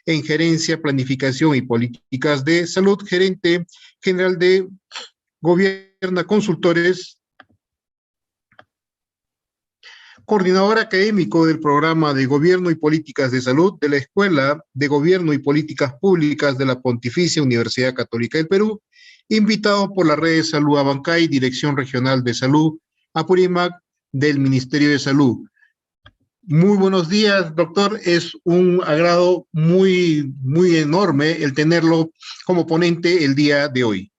en Gerencia, Planificación y Políticas de Salud, gerente general de Gobierna Consultores, coordinador académico del Programa de Gobierno y Políticas de Salud de la Escuela de Gobierno y Políticas Públicas de la Pontificia Universidad Católica del Perú, invitado por la Red de Salud Abancay, Dirección Regional de Salud, Apurímac, del Ministerio de Salud. Muy buenos días, doctor. Es un agrado muy enorme el tenerlo como ponente el día de hoy.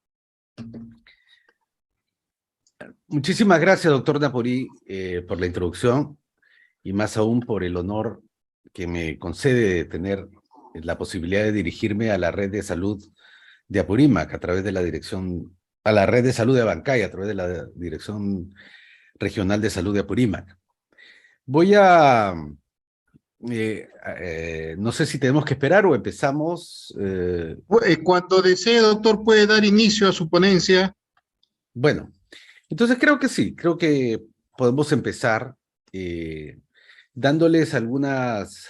Muchísimas gracias, doctor Naporí, por la introducción y más aún por el honor que me concede de tener la posibilidad de dirigirme a la red de salud de Apurímac a través de la dirección, a la red de salud de Abancay a través de la Dirección Regional de Salud de Apurímac. Voy a, no sé si tenemos que esperar o empezamos. Cuando desee, doctor, puede dar inicio a su ponencia. Bueno, entonces creo que sí, creo que podemos empezar dándoles algunas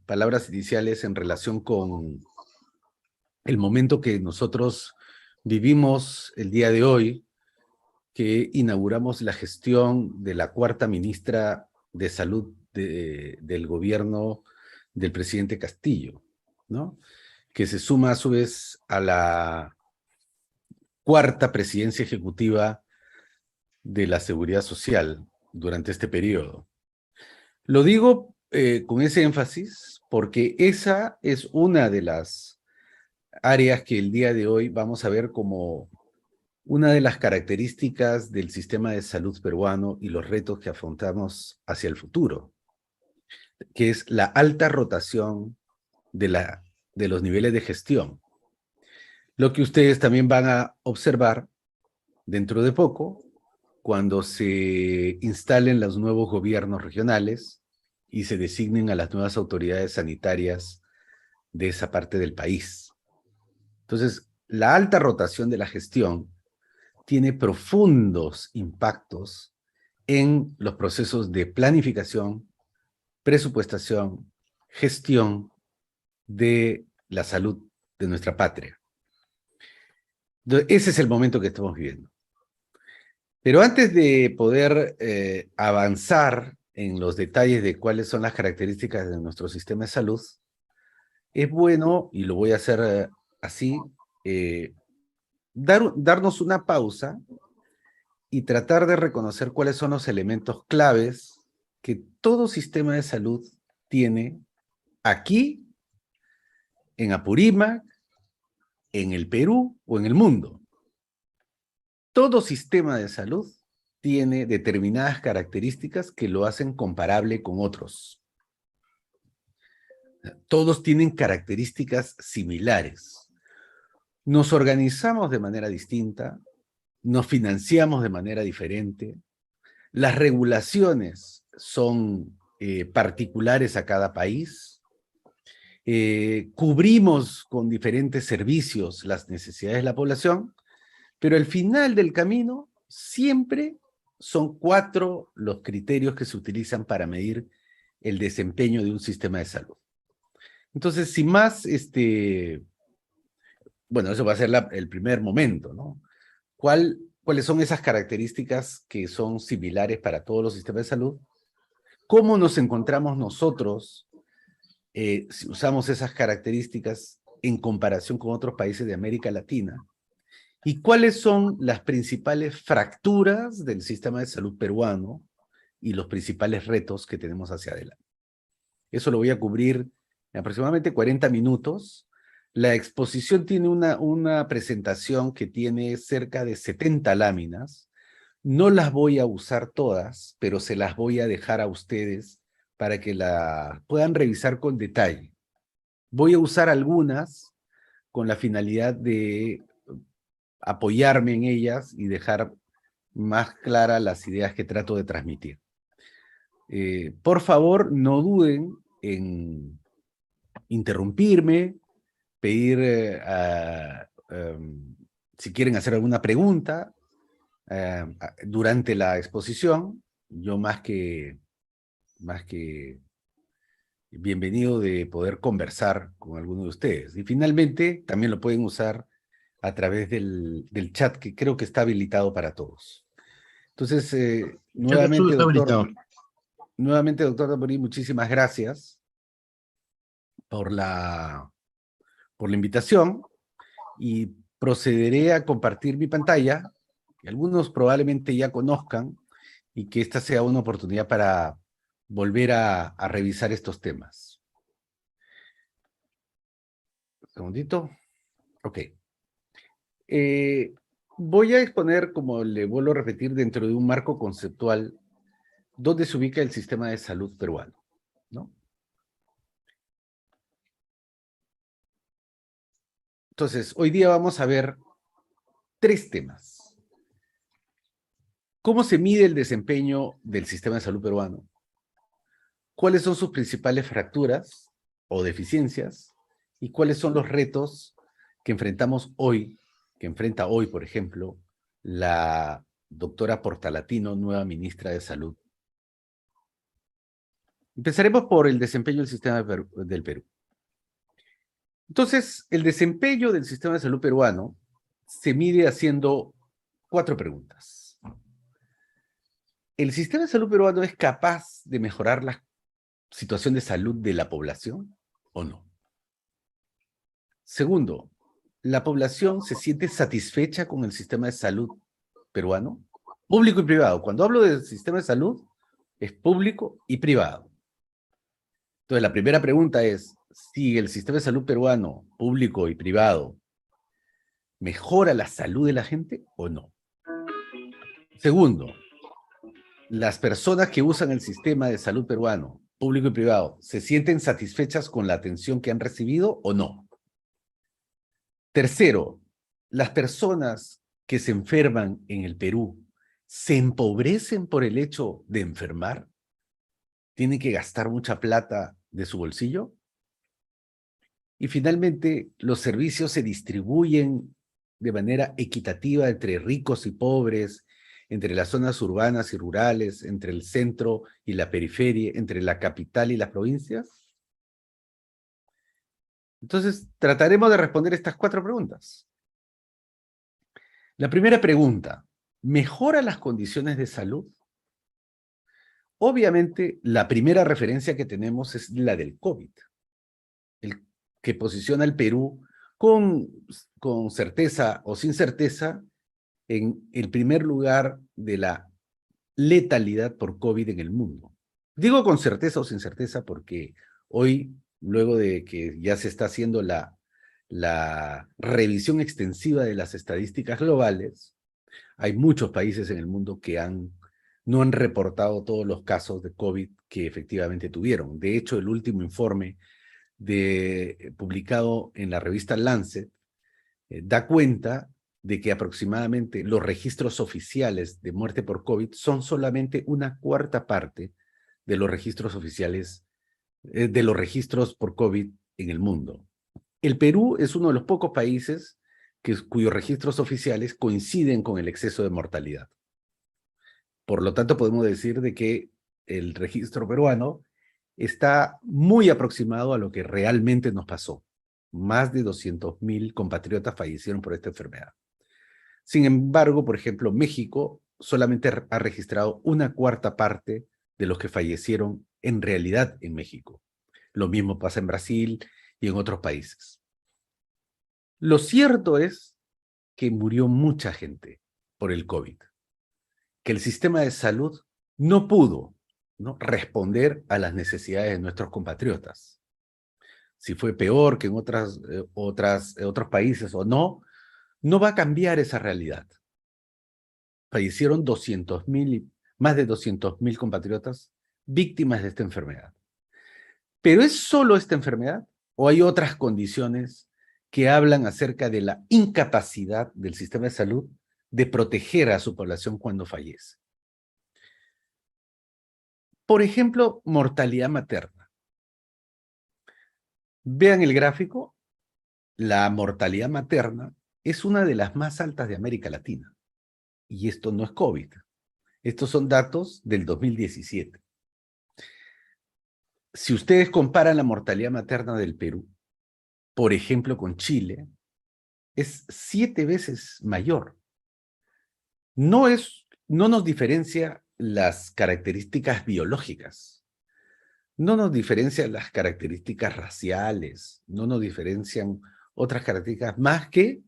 palabras iniciales en relación con el momento que nosotros vivimos el día de hoy, que inauguramos la gestión de la cuarta ministra de Salud del gobierno del presidente Castillo, ¿no? Que se suma a su vez a la cuarta presidencia ejecutiva de la Seguridad Social durante este periodo. Lo digo con ese énfasis porque esa es una de las áreas que el día de hoy vamos a ver como una de las características del sistema de salud peruano y los retos que afrontamos hacia el futuro, que es la alta rotación de los niveles de gestión. Lo que ustedes también van a observar dentro de poco, cuando se instalen los nuevos gobiernos regionales y se designen a las nuevas autoridades sanitarias de esa parte del país. Entonces, la alta rotación de la gestión tiene profundos impactos en los procesos de planificación, presupuestación, gestión de la salud de nuestra patria. Entonces, ese es el momento que estamos viviendo. Pero antes de poder avanzar en los detalles de cuáles son las características de nuestro sistema de salud, es bueno, y lo voy a hacer así, darnos una pausa y tratar de reconocer cuáles son los elementos claves que todo sistema de salud tiene aquí, en Apurímac, en el Perú o en el mundo. Todo sistema de salud tiene determinadas características que lo hacen comparable con otros. Todos tienen características similares. Nos organizamos de manera distinta, nos financiamos de manera diferente, las regulaciones son particulares a cada país, cubrimos con diferentes servicios las necesidades de la población, pero al final del camino siempre son 4 los criterios que se utilizan para medir el desempeño de un sistema de salud. Entonces, sin más, bueno, eso va a ser el primer momento, ¿no? ¿Cuáles son esas características que son similares para todos los sistemas de salud? ¿Cómo nos encontramos nosotros si usamos esas características en comparación con otros países de América Latina? ¿Y cuáles son las principales fracturas del sistema de salud peruano y los principales retos que tenemos hacia adelante? Eso lo voy a cubrir en aproximadamente 40 minutos. La exposición tiene una presentación que tiene cerca de 70 láminas. No las voy a usar todas, pero se las voy a dejar a ustedes para que la puedan revisar con detalle. Voy a usar algunas con la finalidad de apoyarme en ellas y dejar más claras las ideas que trato de transmitir. Por favor, no duden en interrumpirme, pedir si quieren hacer alguna pregunta durante la exposición. Yo más que bienvenido de poder conversar con alguno de ustedes. Y finalmente, también lo pueden usar a través del chat, que creo que está habilitado para todos. Entonces, El chat de Zoom está habilitado. nuevamente, doctor Tamborí, muchísimas gracias por la invitación, y procederé a compartir mi pantalla, que algunos probablemente ya conozcan, y que esta sea una oportunidad para volver a revisar estos temas. Un segundito. Ok. Voy a exponer, como le vuelvo a repetir, dentro de un marco conceptual, dónde se ubica el sistema de salud peruano, ¿no? Entonces, hoy día vamos a ver 3 temas. ¿Cómo se mide el desempeño del sistema de salud peruano? ¿Cuáles son sus principales fracturas o deficiencias? ¿Y cuáles son los retos que enfrentamos hoy, que enfrenta hoy, por ejemplo, la doctora Portalatino, nueva ministra de Salud? Empezaremos por el desempeño del sistema del Perú. Entonces, el desempeño del sistema de salud peruano se mide haciendo 4 preguntas. ¿El sistema de salud peruano es capaz de mejorar la situación de salud de la población o no? Segundo, ¿la población se siente satisfecha con el sistema de salud peruano? Público y privado. Cuando hablo del sistema de salud, es público y privado. Entonces, la primera pregunta es, si el sistema de salud peruano, público y privado, ¿mejora la salud de la gente o no? Segundo, ¿las personas que usan el sistema de salud peruano, público y privado, se sienten satisfechas con la atención que han recibido o no? Tercero, ¿las personas que se enferman en el Perú se empobrecen por el hecho de enfermar? ¿Tienen que gastar mucha plata de su bolsillo? Y finalmente, ¿los servicios se distribuyen de manera equitativa entre ricos y pobres, entre las zonas urbanas y rurales, entre el centro y la periferia, entre la capital y las provincias? Entonces, trataremos de responder estas 4 preguntas. La primera pregunta, ¿mejora las condiciones de salud? Obviamente, la primera referencia que tenemos es la del COVID, el que posiciona al Perú con certeza o sin certeza en el primer lugar de la letalidad por COVID en el mundo. Digo con certeza o sin certeza porque hoy, luego de que ya se está haciendo la revisión extensiva de las estadísticas globales, hay muchos países en el mundo que no han reportado todos los casos de COVID que efectivamente tuvieron. De hecho, el último informe publicado en la revista Lancet da cuenta de que aproximadamente los registros oficiales de muerte por COVID son solamente una cuarta parte de los registros oficiales, de los registros por COVID en el mundo. El Perú es uno de los pocos países cuyos registros oficiales coinciden con el exceso de mortalidad. Por lo tanto, podemos decir de que el registro peruano está muy aproximado a lo que realmente nos pasó. Más de 200.000 compatriotas fallecieron por esta enfermedad. Sin embargo, por ejemplo, México solamente ha registrado una cuarta parte de los que fallecieron en realidad en México. Lo mismo pasa en Brasil y en otros países. Lo cierto es que murió mucha gente por el COVID, que el sistema de salud no pudo, ¿no?, responder a las necesidades de nuestros compatriotas. Si fue peor que en otros países o no, no va a cambiar esa realidad. Fallecieron más de 200.000 compatriotas víctimas de esta enfermedad. ¿Pero es solo esta enfermedad o hay otras condiciones que hablan acerca de la incapacidad del sistema de salud de proteger a su población cuando fallece? Por ejemplo, mortalidad materna. Vean el gráfico. La mortalidad materna es una de las más altas de América Latina. Y esto no es COVID. Estos son datos del 2017. si ustedes comparan la mortalidad materna del Perú, por ejemplo, con Chile, es 7 veces mayor. No nos diferencia las características biológicas, no nos diferencian las características raciales, no nos diferencian otras características más que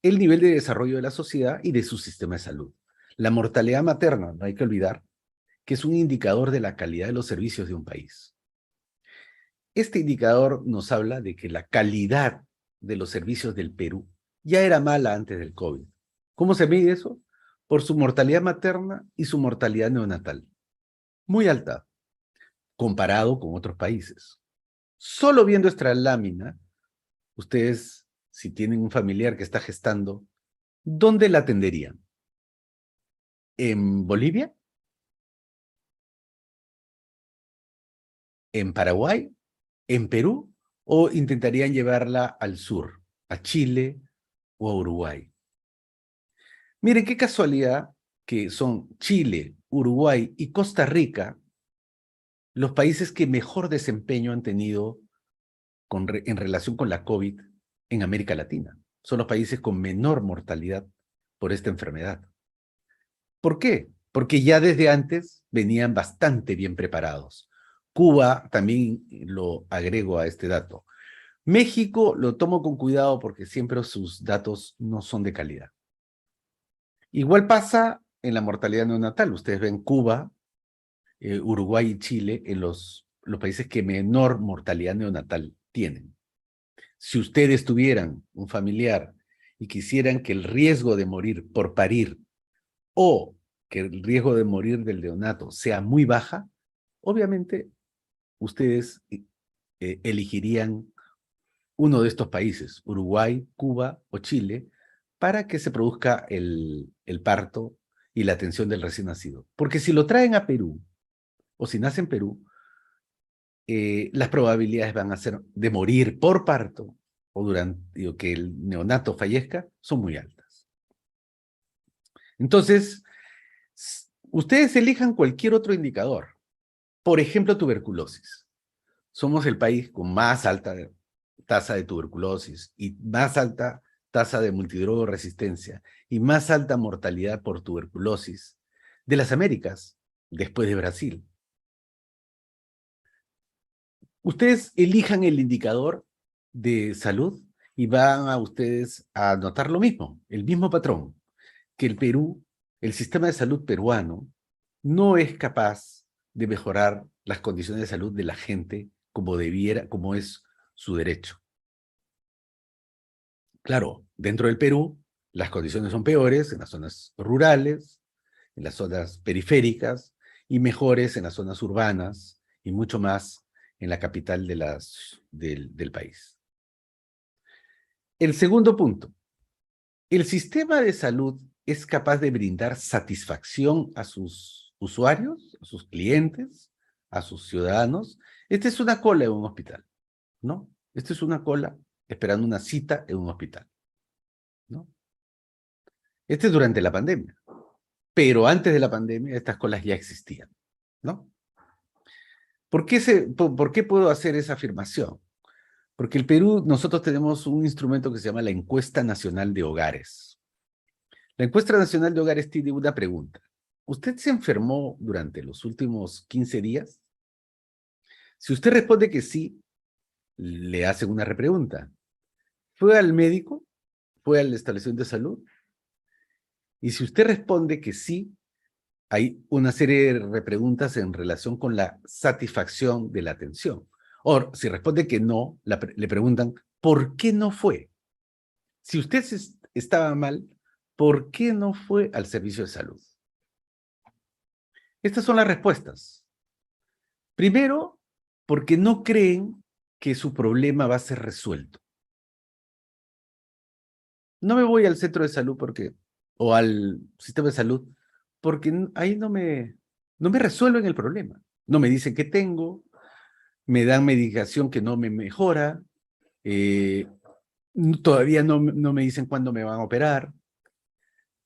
el nivel de desarrollo de la sociedad y de su sistema de salud. La mortalidad materna, no hay que olvidar, que es un indicador de la calidad de los servicios de un país. Este indicador nos habla de que la calidad de los servicios del Perú ya era mala antes del COVID. ¿Cómo se mide eso? Por su mortalidad materna y su mortalidad neonatal. Muy alta, comparado con otros países. Solo viendo esta lámina, ustedes, si tienen un familiar que está gestando, ¿dónde la atenderían? ¿En Bolivia? ¿En Paraguay? ¿En Perú? ¿O intentarían llevarla al sur, a Chile o a Uruguay? Miren qué casualidad que son Chile, Uruguay y Costa Rica los países que mejor desempeño han tenido en relación con la COVID en América Latina. Son los países con menor mortalidad por esta enfermedad. ¿Por qué? Porque ya desde antes venían bastante bien preparados. Cuba también lo agrego a este dato. México lo tomo con cuidado porque siempre sus datos no son de calidad. Igual pasa en la mortalidad neonatal. Ustedes ven Cuba, Uruguay y Chile en los países que menor mortalidad neonatal tienen. Si ustedes tuvieran un familiar y quisieran que el riesgo de morir por parir o que el riesgo de morir del neonato sea muy baja, obviamente ustedes elegirían uno de estos países, Uruguay, Cuba o Chile, para que se produzca el parto y la atención del recién nacido. Porque si lo traen a Perú, o si nace en Perú, las probabilidades van a ser de morir por parto o durante que el neonato fallezca son muy altas. Entonces, ustedes elijan cualquier otro indicador. Por ejemplo, tuberculosis. Somos el país con más alta tasa de tuberculosis y más alta tasa de multidrogo-resistencia y más alta mortalidad por tuberculosis de las Américas, después de Brasil. Ustedes elijan el indicador de salud y van a ustedes a notar lo mismo, el mismo patrón, que el Perú, el sistema de salud peruano, no es capaz de mejorar las condiciones de salud de la gente como debiera, como es su derecho. Claro, dentro del Perú, las condiciones son peores en las zonas rurales, en las zonas periféricas, y mejores en las zonas urbanas, y mucho más en la capital del país. El segundo punto, el sistema de salud es capaz de brindar satisfacción a sus usuarios, a sus clientes, a sus ciudadanos. Esta es una cola en un hospital, ¿no? Esta es una cola esperando una cita en un hospital, ¿no? Este es durante la pandemia, pero antes de la pandemia estas colas ya existían, ¿no? ¿Por qué puedo hacer esa afirmación? Porque el Perú, nosotros tenemos un instrumento que se llama la Encuesta Nacional de Hogares. La Encuesta Nacional de Hogares tiene una pregunta. ¿Usted se enfermó durante los últimos 15 días? Si usted responde que sí, le hacen una repregunta. ¿Fue al médico? ¿Fue al establecimiento de salud? Y si usted responde que sí, hay una serie de repreguntas en relación con la satisfacción de la atención. O si responde que no, le preguntan, ¿por qué no fue? Si usted estaba mal, ¿por qué no fue al servicio de salud? Estas son las respuestas. Primero, porque no creen que su problema va a ser resuelto. No me voy al centro de salud o al sistema de salud, porque ahí no me resuelven el problema. No me dicen qué tengo, me dan medicación que no me mejora, todavía no me dicen cuándo me van a operar.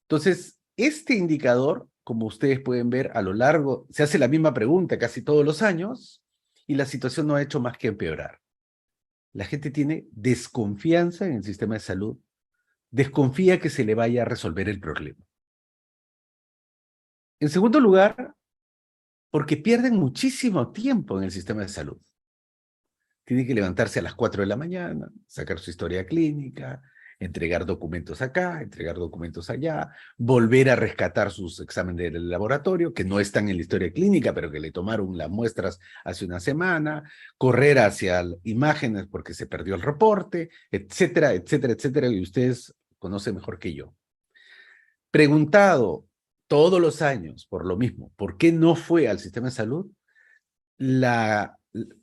Entonces, este indicador, como ustedes pueden ver a lo largo, se hace la misma pregunta casi todos los años y la situación no ha hecho más que empeorar. La gente tiene desconfianza en el sistema de salud, desconfía que se le vaya a resolver el problema. En segundo lugar, porque pierden muchísimo tiempo en el sistema de salud. Tienen que levantarse a las 4 de la mañana, sacar su historia clínica, entregar documentos acá, entregar documentos allá, volver a rescatar sus exámenes del laboratorio, que no están en la historia clínica, pero que le tomaron las muestras hace una semana, correr hacia imágenes porque se perdió el reporte, etcétera, etcétera, etcétera, y ustedes conocen mejor que yo. Preguntado todos los años por lo mismo, ¿por qué no fue al sistema de salud?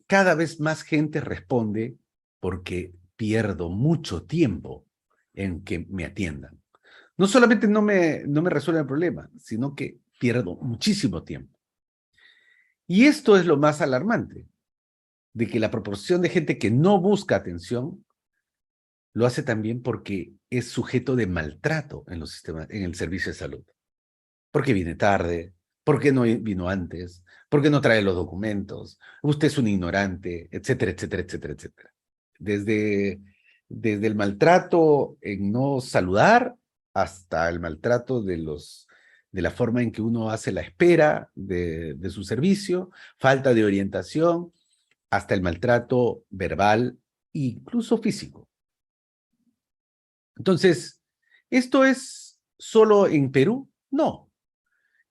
Cada vez más gente responde porque pierdo mucho tiempo en que me atiendan. No solamente no me resuelven el problema, sino que pierdo muchísimo tiempo. Y esto es lo más alarmante, de que la proporción de gente que no busca atención lo hace también porque es sujeto de maltrato en el servicio de salud. Porque viene tarde, porque no vino antes, porque no trae los documentos, usted es un ignorante, etcétera, etcétera, etcétera, etcétera. Desde el maltrato en no saludar hasta el maltrato de la forma en que uno hace la espera de su servicio, falta de orientación, hasta el maltrato verbal e incluso físico. Entonces, ¿esto es solo en Perú? No.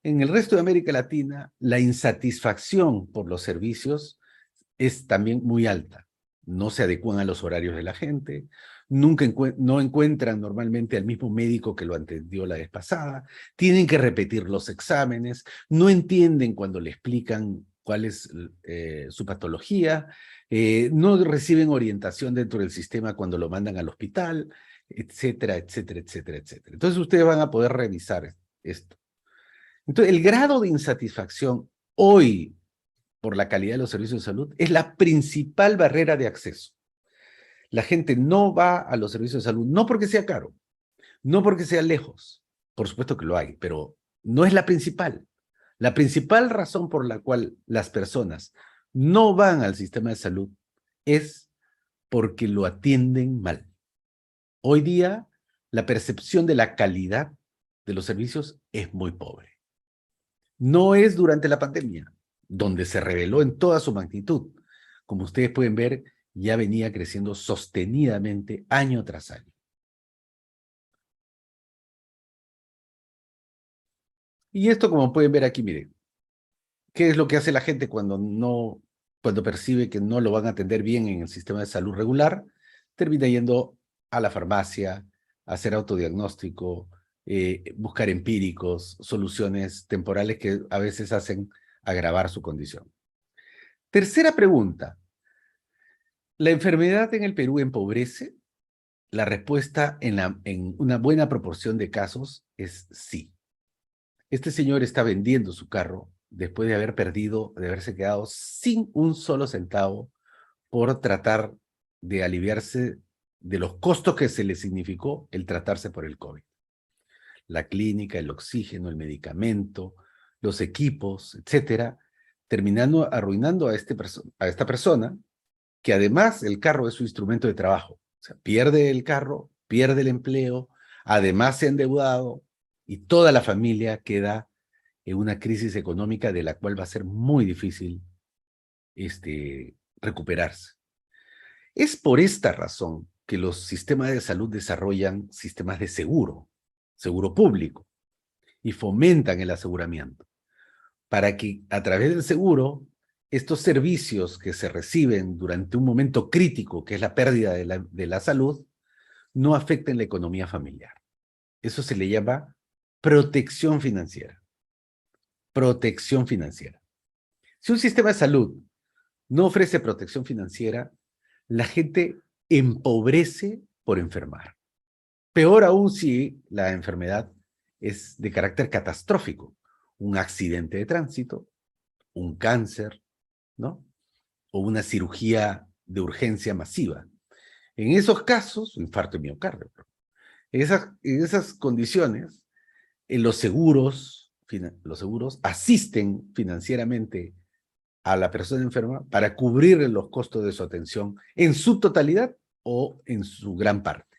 En el resto de América Latina, la insatisfacción por los servicios es también muy alta. No se adecúan a los horarios de la gente, no encuentran normalmente al mismo médico que lo atendió la vez pasada, tienen que repetir los exámenes, no entienden cuando le explican cuál es su patología, no reciben orientación dentro del sistema cuando lo mandan al hospital, etcétera, etcétera, etcétera, etcétera. Entonces ustedes van a poder revisar esto. Entonces, el grado de insatisfacción hoy por la calidad de los servicios de salud es la principal barrera de acceso. La gente no va a los servicios de salud, no porque sea caro, no porque sea lejos, por supuesto que lo hay, pero no es la principal. La principal razón por la cual las personas no van al sistema de salud es porque lo atienden mal. Hoy día, la percepción de la calidad de los servicios es muy pobre. No es durante la pandemia, donde se reveló en toda su magnitud. Como ustedes pueden ver, ya venía creciendo sostenidamente año tras año. Y esto, como pueden ver aquí, miren, ¿qué es lo que hace la gente cuando percibe que no lo van a atender bien en el sistema de salud regular? Termina yendo a la farmacia, a hacer autodiagnóstico, buscar empíricos, soluciones temporales que a veces hacen agravar su condición. Tercera pregunta. ¿La enfermedad en el Perú empobrece? La respuesta en una buena proporción de casos es sí. Este señor está vendiendo su carro después de haberse quedado sin un solo centavo por tratar de aliviarse de los costos que se le significó el tratarse por el COVID. La clínica, el oxígeno, el medicamento, los equipos, etcétera, terminando arruinando a esta persona, que además el carro es su instrumento de trabajo. O sea, pierde el carro, pierde el empleo, además se ha endeudado y toda la familia queda en una crisis económica de la cual va a ser muy difícil recuperarse. Es por esta razón que los sistemas de salud desarrollan sistemas de seguro público, y fomentan el aseguramiento, para que a través del seguro estos servicios que se reciben durante un momento crítico, que es la pérdida de la salud, no afecten la economía familiar. Eso se le llama protección financiera. Protección financiera. Si un sistema de salud no ofrece protección financiera, la gente empobrece por enfermar. Peor aún si la enfermedad es de carácter catastrófico, un accidente de tránsito, un cáncer, ¿no? O una cirugía de urgencia masiva. En esos casos, infarto de miocardio. En esas condiciones, los seguros asisten financieramente a la persona enferma para cubrir los costos de su atención en su totalidad o en su gran parte.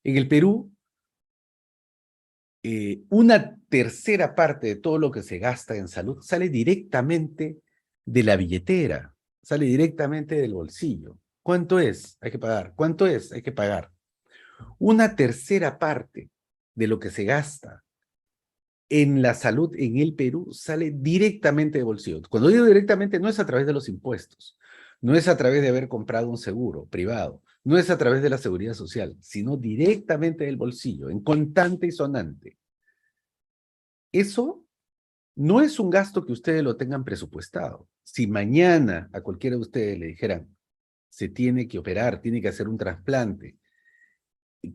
En el Perú, una tercera parte de todo lo que se gasta en salud sale directamente de la billetera, sale directamente del bolsillo. ¿Cuánto es? Hay que pagar. ¿Cuánto es? Hay que pagar. Una tercera parte de lo que se gasta en la salud en el Perú sale directamente de bolsillo. Cuando digo directamente, no es a través de los impuestos, no es a través de haber comprado un seguro privado, no es a través de la seguridad social, sino directamente del bolsillo, en contante y sonante. Eso no es un gasto que ustedes lo tengan presupuestado. Si mañana a cualquiera de ustedes le dijeran, se tiene que operar, tiene que hacer un trasplante,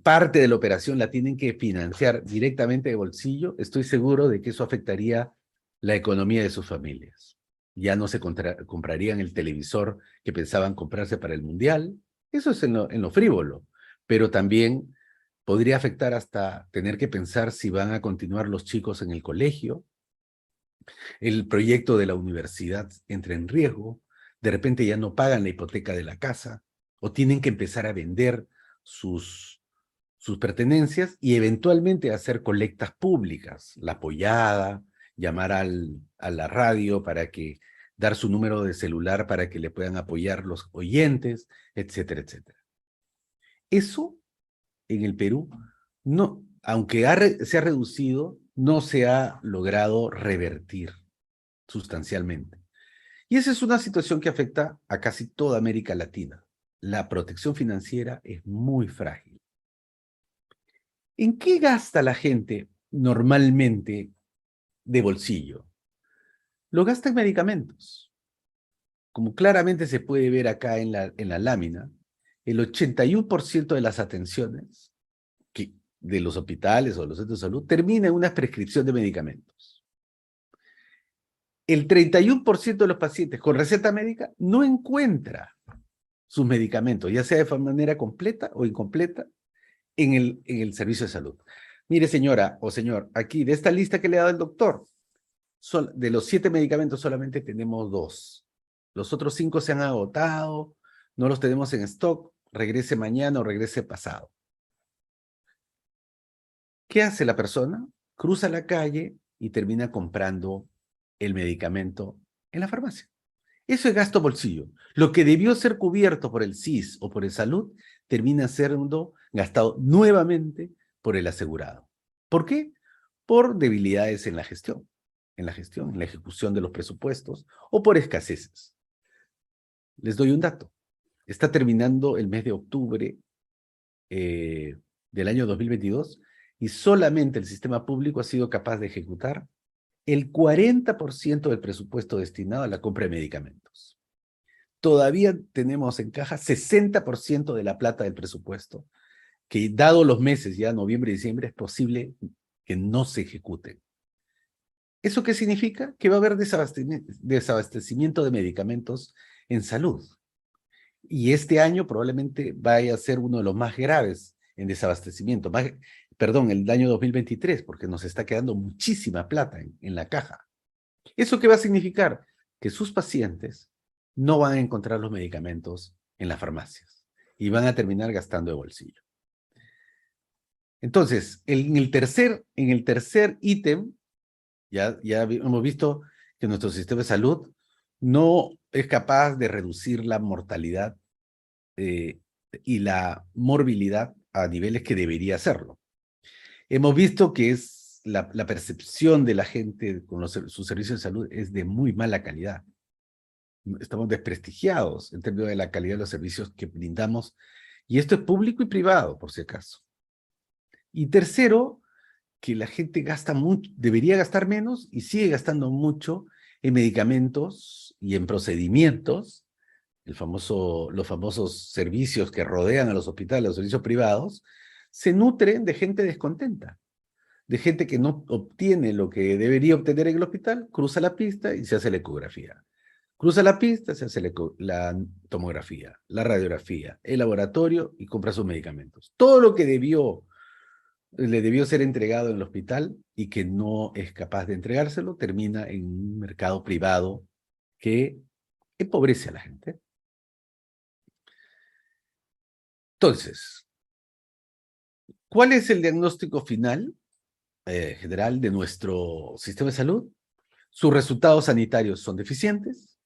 parte de la operación la tienen que financiar directamente de bolsillo, estoy seguro de que eso afectaría la economía de sus familias. Ya no se comprarían el televisor que pensaban comprarse para el mundial, eso es en lo frívolo, pero también podría afectar hasta tener que pensar si van a continuar los chicos en el colegio, el proyecto de la universidad entra en riesgo, de repente ya no pagan la hipoteca de la casa, o tienen que empezar a vender sus pertenencias y eventualmente hacer colectas públicas, la pollada, llamar a la radio para que dar su número de celular para que le puedan apoyar los oyentes, etcétera, etcétera. Eso en el Perú, no, aunque se ha reducido, no se ha logrado revertir sustancialmente. Y esa es una situación que afecta a casi toda América Latina. La protección financiera es muy frágil. ¿En qué gasta la gente normalmente de bolsillo? Lo gasta en medicamentos. Como claramente se puede ver acá en la lámina, el 81% de las atenciones de los hospitales o de los centros de salud termina en una prescripción de medicamentos. El 31% de los pacientes con receta médica no encuentra sus medicamentos, ya sea de manera completa o incompleta, en el servicio de salud. Mire, señora o señor, aquí de esta lista que le ha dado el doctor, de los 7 medicamentos solamente tenemos 2. Los otros 5 se han agotado, no los tenemos en stock, regrese mañana o regrese pasado. ¿Qué hace la persona? Cruza la calle y termina comprando el medicamento en la farmacia. Eso es gasto bolsillo. Lo que debió ser cubierto por el SIS o por el Salud termina siendo gastado nuevamente por el asegurado. ¿Por qué? Por debilidades en la gestión, en la ejecución de los presupuestos o por escaseces. Les doy un dato. Está terminando el mes de octubre del año 2022 y solamente el sistema público ha sido capaz de ejecutar el 40% del presupuesto destinado a la compra de medicamentos. Todavía tenemos en caja 60% de la plata del presupuesto, que dado los meses, ya noviembre y diciembre, es posible que no se ejecuten. ¿Eso qué significa? Que va a haber desabastecimiento de medicamentos en salud. Y este año probablemente vaya a ser uno de los más graves en desabastecimiento. El año 2023, porque nos está quedando muchísima plata en la caja. ¿Eso qué va a significar? Que sus pacientes no van a encontrar los medicamentos en las farmacias y van a terminar gastando de bolsillo. Entonces, en el tercer ítem, ya hemos visto que nuestro sistema de salud no es capaz de reducir la mortalidad y la morbilidad a niveles que debería hacerlo. Hemos visto que la percepción de la gente con sus servicios de salud es de muy mala calidad. Estamos desprestigiados en términos de la calidad de los servicios que brindamos, y esto es público y privado, por si acaso. Y tercero, que la gente gasta mucho, debería gastar menos y sigue gastando mucho en medicamentos y en procedimientos, los famosos servicios que rodean a los hospitales, los servicios privados, se nutren de gente descontenta, de gente que no obtiene lo que debería obtener en el hospital, cruza la pista y se hace la ecografía. Cruza la pista, se hace la tomografía, la radiografía, el laboratorio y compra sus medicamentos. Todo lo que le debió ser entregado en el hospital y que no es capaz de entregárselo, termina en un mercado privado que empobrece a la gente. Entonces, ¿cuál es el diagnóstico final general de nuestro sistema de salud? Sus resultados sanitarios son deficientes,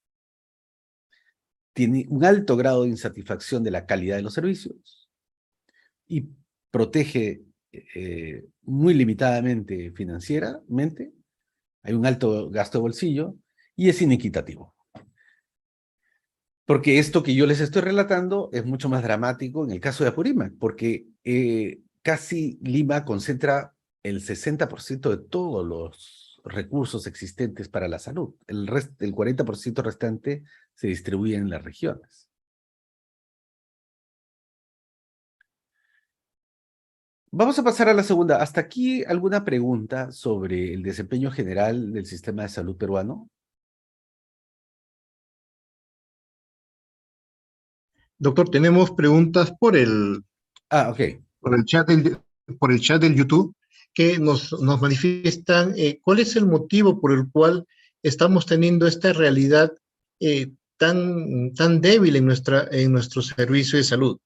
tiene un alto grado de insatisfacción de la calidad de los servicios y protege muy limitadamente financieramente, hay un alto gasto de bolsillo y es inequitativo. Porque esto que yo les estoy relatando es mucho más dramático en el caso de Apurímac, porque casi Lima concentra el 60% de todos los recursos existentes para la salud. El 40% restante se distribuye en las regiones. Vamos a pasar a la segunda. ¿Hasta aquí alguna pregunta sobre el desempeño general del sistema de salud peruano? Doctor, tenemos preguntas Ok. por por el chat del YouTube que nos manifiestan cuál es el motivo por el cual estamos teniendo esta realidad tan débil en nuestro servicio de salud.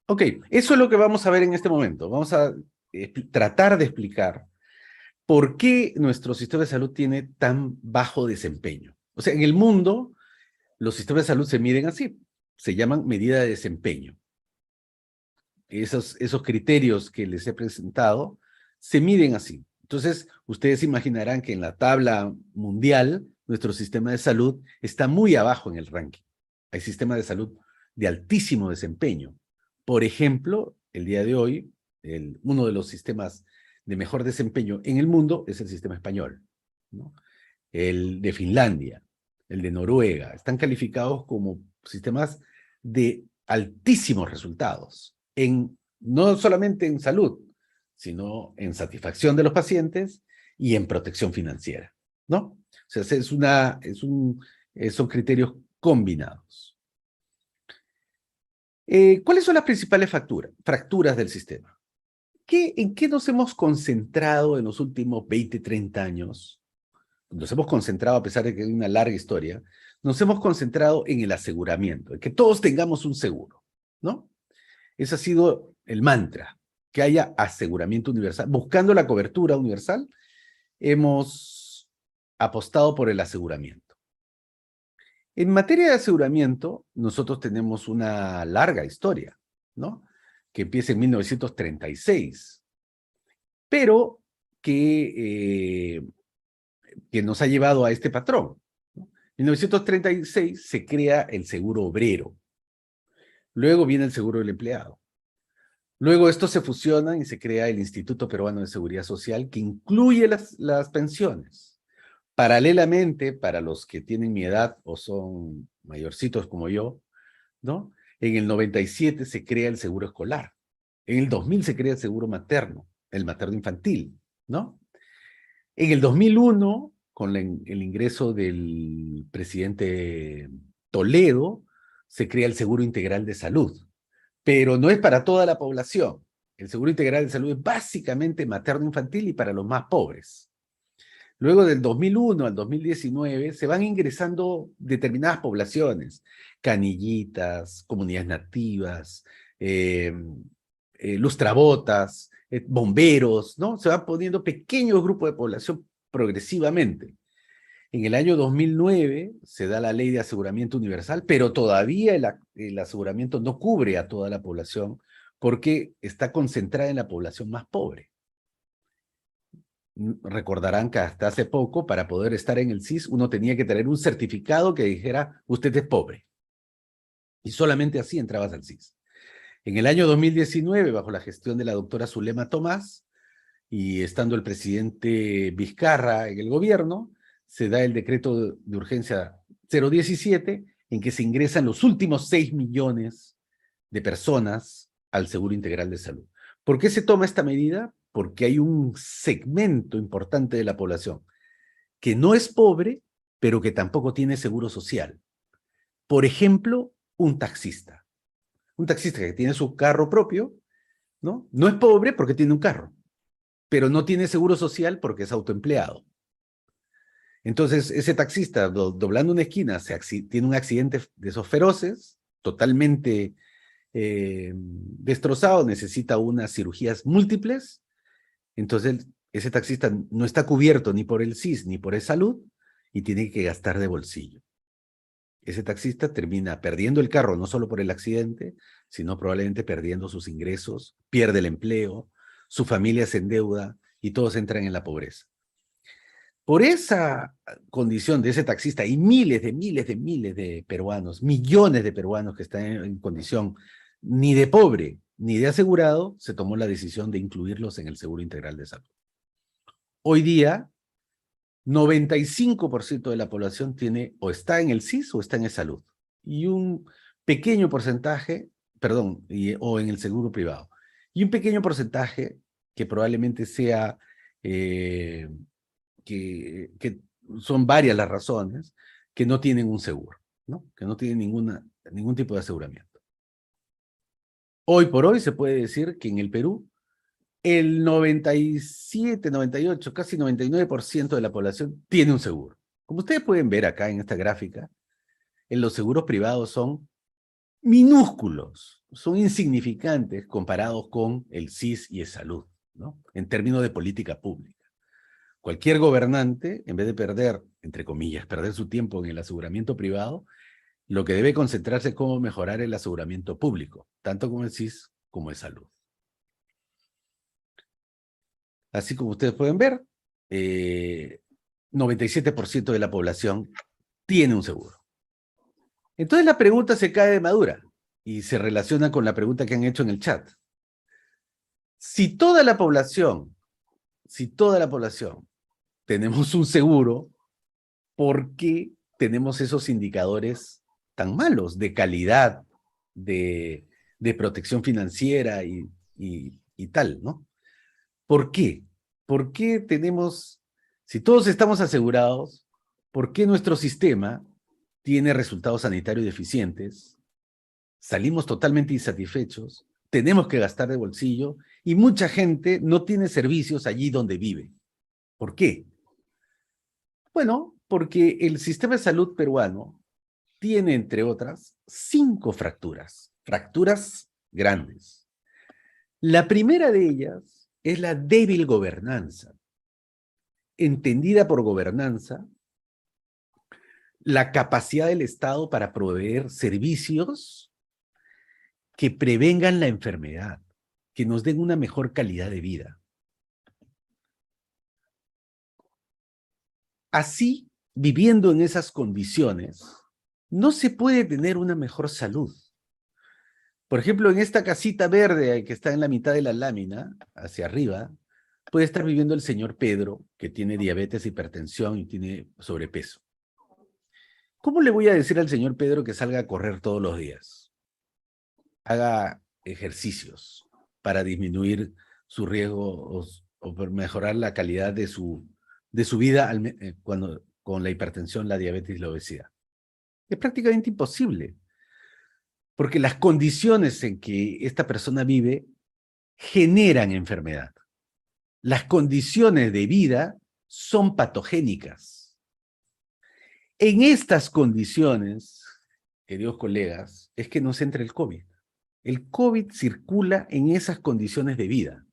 Ok, eso es lo que vamos a ver en este momento. Vamos a tratar de explicar por qué nuestro sistema de salud tiene tan bajo desempeño. O sea, en el mundo, los sistemas de salud se miden así, se llaman medida de desempeño. Esos criterios que les he presentado se miden así. Entonces, ustedes imaginarán que en la tabla mundial, nuestro sistema de salud está muy abajo en el ranking. Hay sistemas de salud de altísimo desempeño. Por ejemplo, el día de hoy, uno de los sistemas de mejor desempeño en el mundo es el sistema español, ¿no? El de Finlandia, el de Noruega, están calificados como sistemas de altísimos resultados, no solamente en salud, sino en satisfacción de los pacientes y en protección financiera, ¿no? O sea, son criterios combinados. ¿Cuáles son las principales fracturas del sistema? ¿En qué nos hemos concentrado en los últimos 20, 30 años? Nos hemos concentrado, a pesar de que hay una larga historia, nos hemos concentrado en el aseguramiento, en que todos tengamos un seguro, ¿no? Ese ha sido el mantra, que haya aseguramiento universal. Buscando la cobertura universal, hemos apostado por el aseguramiento. En materia de aseguramiento, nosotros tenemos una larga historia, ¿no? Que empieza en 1936, pero que nos ha llevado a este patrón, ¿no? En 1936 se crea el seguro obrero. Luego viene el seguro del empleado. Luego estos se fusionan y se crea el Instituto Peruano de Seguridad Social, que incluye las pensiones. Paralelamente, para los que tienen mi edad o son mayorcitos como yo, ¿no? En el 97 se crea el seguro escolar. En el 2000 se crea el seguro materno, el materno infantil, ¿no? En el 2001, con el ingreso del presidente Toledo, se crea el seguro integral de salud. Pero no es para toda la población. El seguro integral de salud es básicamente materno-infantil y para los más pobres. Luego del 2001 al 2019 se van ingresando determinadas poblaciones, canillitas, comunidades nativas, lustrabotas, bomberos, ¿no? Se van poniendo pequeños grupos de población progresivamente. En el año 2009 se da la ley de aseguramiento universal, pero todavía el aseguramiento no cubre a toda la población porque está concentrada en la población más pobre. Recordarán que hasta hace poco, para poder estar en el SIS, uno tenía que tener un certificado que dijera, usted es pobre. Y solamente así entrabas al SIS. En el año 2019, bajo la gestión de la doctora Zulema Tomás, y estando el presidente Vizcarra en el gobierno, se da el decreto de urgencia 017, en que se ingresan los últimos 6 millones de personas al Seguro Integral de Salud. ¿Por qué se toma esta medida? Porque hay un segmento importante de la población que no es pobre, pero que tampoco tiene seguro social. Por ejemplo, un taxista. Un taxista que tiene su carro propio, ¿no? No es pobre porque tiene un carro, pero no tiene seguro social porque es autoempleado. Entonces, ese taxista doblando una esquina tiene un accidente de esos feroces, totalmente destrozado, necesita unas cirugías múltiples. Entonces, ese taxista no está cubierto ni por el SIS ni por el salud y tiene que gastar de bolsillo. Ese taxista termina perdiendo el carro no solo por el accidente, sino probablemente perdiendo sus ingresos, pierde el empleo, su familia se endeuda y todos entran en la pobreza. Por esa condición de ese taxista y miles de peruanos, millones de peruanos que están en condición ni de pobre ni de asegurado, se tomó la decisión de incluirlos en el Seguro Integral de Salud. Hoy día, 95% de la población tiene o está en el SIS o está en el salud. Y un pequeño porcentaje, o en el seguro privado. Y un pequeño porcentaje que probablemente sea, que son varias las razones, que no tienen un seguro, ¿no? Que no tienen ningún tipo de aseguramiento. Hoy por hoy se puede decir que en el Perú el 97, 98, casi 99% de la población tiene un seguro. Como ustedes pueden ver acá en esta gráfica, los seguros privados son minúsculos, son insignificantes comparados con el SIS y el salud, ¿no? En términos de política pública. Cualquier gobernante, en vez de perder, entre comillas, perder su tiempo en el aseguramiento privado, lo que debe concentrarse es cómo mejorar el aseguramiento público, tanto como el SIS como el salud. Así como ustedes pueden ver, 97% de la población tiene un seguro. Entonces la pregunta se cae de madura y se relaciona con la pregunta que han hecho en el chat. Si toda la población tenemos un seguro, ¿por qué tenemos esos indicadores tan malos de calidad, de protección financiera y tal, ¿no? ¿Por qué? ¿Por qué tenemos, si todos estamos asegurados, por qué nuestro sistema tiene resultados sanitarios deficientes? Salimos totalmente insatisfechos, tenemos que gastar de bolsillo y mucha gente no tiene servicios allí donde vive. ¿Por qué? Bueno, porque el sistema de salud peruano tiene, entre otras, 5 fracturas grandes. La primera de ellas es la débil gobernanza. Entendida por gobernanza, la capacidad del Estado para proveer servicios que prevengan la enfermedad, que nos den una mejor calidad de vida. Así, viviendo en esas condiciones, no se puede tener una mejor salud. Por ejemplo, en esta casita verde que está en la mitad de la lámina, hacia arriba, puede estar viviendo el señor Pedro, que tiene diabetes, hipertensión y tiene sobrepeso. ¿Cómo le voy a decir al señor Pedro que salga a correr todos los días? Haga ejercicios para disminuir su riesgo o mejorar la calidad de su vida con la hipertensión, la diabetes y la obesidad. Es prácticamente imposible, porque las condiciones en que esta persona vive generan enfermedad. Las condiciones de vida son patogénicas. En estas condiciones, queridos colegas, es que nos entra el COVID. El COVID circula en esas condiciones de vida.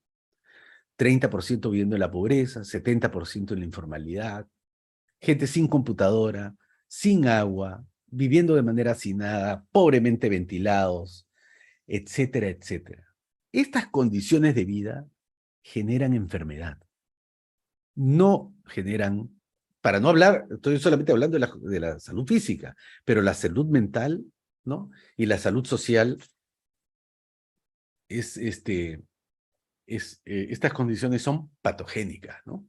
30% viviendo en la pobreza, 70% en la informalidad, gente sin computadora, sin agua, viviendo de manera hacinada, pobremente ventilados, etcétera, etcétera. Estas condiciones de vida generan enfermedad. No generan, para no hablar, estoy solamente hablando de la salud física, pero la salud mental, ¿no? Y la salud social estas condiciones son patogénicas, ¿no?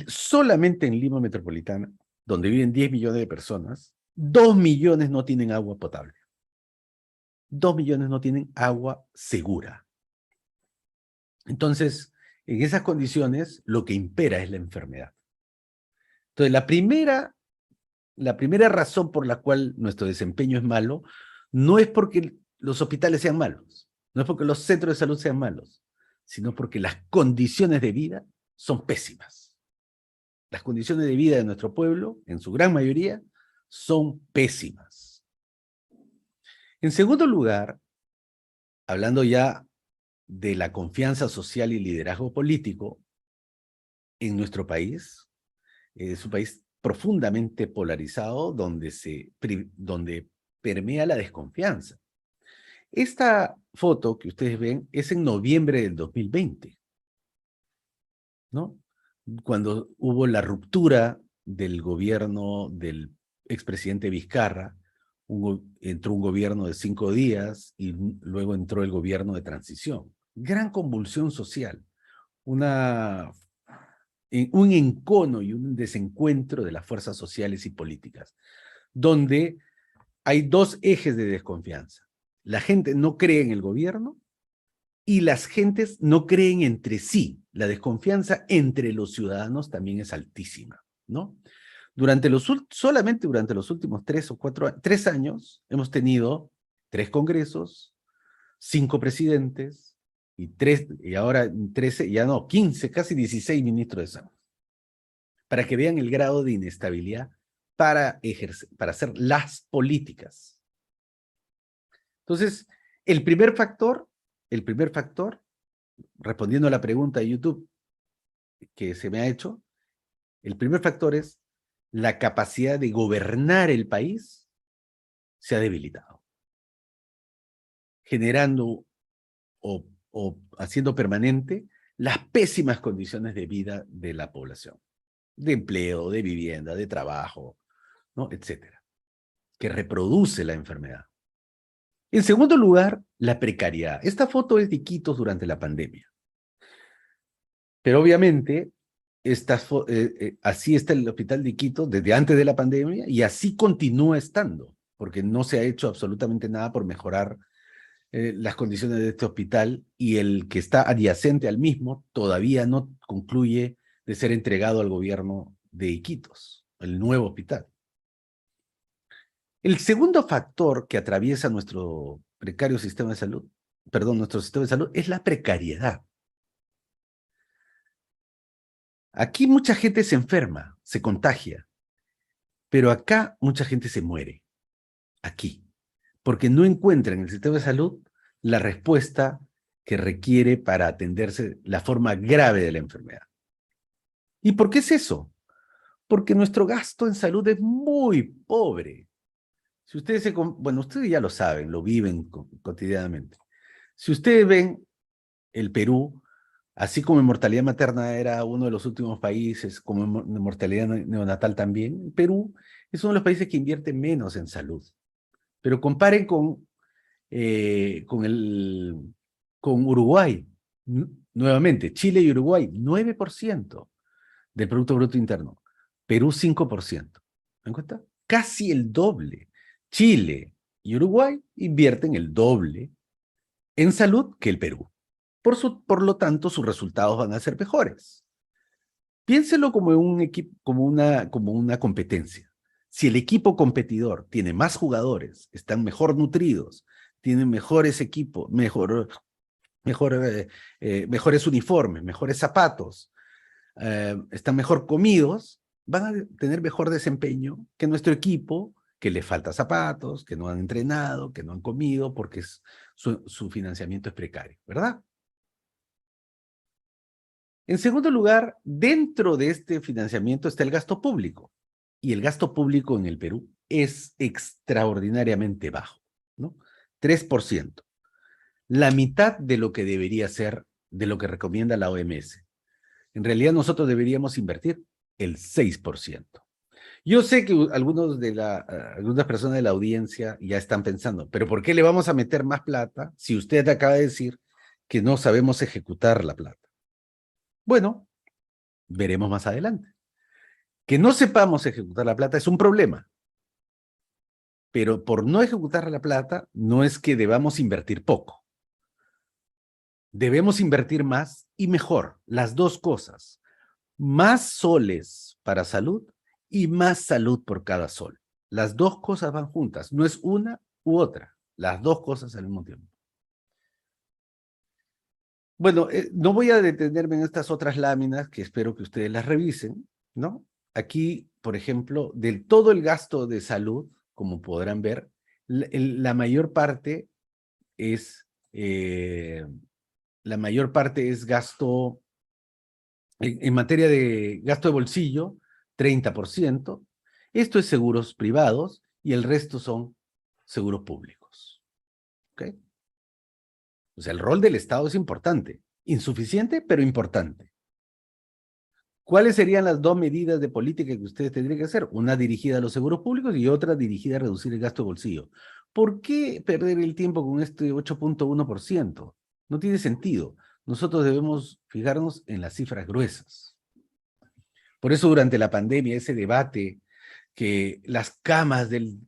Solamente en Lima Metropolitana, donde viven 10 millones de personas, 2 millones no tienen agua potable. 2 millones no tienen agua segura. Entonces, en esas condiciones, lo que impera es la enfermedad. Entonces, la primera razón por la cual nuestro desempeño es malo, no es porque los hospitales sean malos, no es porque los centros de salud sean malos, sino porque las condiciones de vida son pésimas. Las condiciones de vida de nuestro pueblo, en su gran mayoría, son pésimas. En segundo lugar, hablando ya de la confianza social y liderazgo político en nuestro país, es un país profundamente polarizado donde permea la desconfianza. Esta foto que ustedes ven es en noviembre del 2020, ¿no? Cuando hubo la ruptura del gobierno del expresidente Vizcarra, entró un gobierno de 5 días y luego entró el gobierno de transición. Gran convulsión social, un encono y un desencuentro de las fuerzas sociales y políticas, donde hay dos ejes de desconfianza. La gente no cree en el gobierno y las gentes no creen entre sí. La desconfianza entre los ciudadanos también es altísima, ¿no? Solamente durante los últimos 3 años hemos tenido 3 congresos, 5 presidentes y ahora 13, ya no, 15, casi 16 ministros de salud. Para que vean el grado de inestabilidad para hacer las políticas. Entonces, el primer factor, respondiendo a la pregunta de YouTube que se me ha hecho, el primer factor es la capacidad de gobernar el país se ha debilitado, generando o haciendo permanente las pésimas condiciones de vida de la población, de empleo, de vivienda, de trabajo, ¿no? Etcétera, que reproduce la enfermedad. En segundo lugar, la precariedad. Esta foto es de Iquitos durante la pandemia. Pero obviamente, así está el hospital de Iquitos desde antes de la pandemia y así continúa estando, porque no se ha hecho absolutamente nada por mejorar las condiciones de este hospital y el que está adyacente al mismo todavía no concluye de ser entregado al gobierno de Iquitos, el nuevo hospital. El segundo factor que atraviesa nuestro precario sistema de salud, nuestro sistema de salud, es la precariedad. Aquí mucha gente se enferma, se contagia, pero acá mucha gente se muere, aquí, porque no encuentra en el sistema de salud la respuesta que requiere para atenderse la forma grave de la enfermedad. ¿Y por qué es eso? Porque nuestro gasto en salud es muy pobre. Si ustedes ustedes ya lo saben, lo viven cotidianamente. Si ustedes ven el Perú, así como en mortalidad materna era uno de los últimos países, como en mortalidad neonatal también, Perú es uno de los países que invierte menos en salud. Pero comparen con Uruguay, nuevamente, Chile y Uruguay, 9% del Producto Bruto Interno. Perú, 5%. ¿Me dan cuenta? Casi el doble. Chile y Uruguay invierten el doble en salud que el Perú. Por lo tanto, sus resultados van a ser mejores. Piénselo como un equipo, como una competencia. Si el equipo competidor tiene más jugadores, están mejor nutridos, tienen mejores equipos, mejores uniformes, mejores zapatos, están mejor comidos, van a tener mejor desempeño que nuestro equipo, que le falta zapatos, que no han entrenado, que no han comido, porque su financiamiento es precario, ¿verdad? En segundo lugar, dentro de este financiamiento está el gasto público. Y el gasto público en el Perú es extraordinariamente bajo, ¿no? 3%. La mitad de lo que debería ser, de lo que recomienda la OMS. En realidad nosotros deberíamos invertir el 6%. Yo sé que algunas personas de la audiencia ya están pensando, pero ¿por qué le vamos a meter más plata si usted acaba de decir que no sabemos ejecutar la plata? Bueno, veremos más adelante. Que no sepamos ejecutar la plata es un problema, pero por no ejecutar la plata no es que debamos invertir poco. Debemos invertir más y mejor, las dos cosas. Más soles para salud y más salud por cada sol. Las dos cosas van juntas, no es una u otra, las dos cosas al mismo tiempo. Bueno, no voy a detenerme en estas otras láminas que espero que ustedes las revisen, ¿no? Aquí, por ejemplo, del todo el gasto de salud, como podrán ver, la mayor parte es gasto, en materia de gasto de bolsillo, 30%. Esto es seguros privados y el resto son seguros públicos. ¿Ok? O sea, el rol del Estado es importante. Insuficiente, pero importante. ¿Cuáles serían las dos medidas de política que ustedes tendrían que hacer? Una dirigida a los seguros públicos y otra dirigida a reducir el gasto de bolsillo. ¿Por qué perder el tiempo con este 8.1%? No tiene sentido. Nosotros debemos fijarnos en las cifras gruesas. Por eso durante la pandemia ese debate que las camas del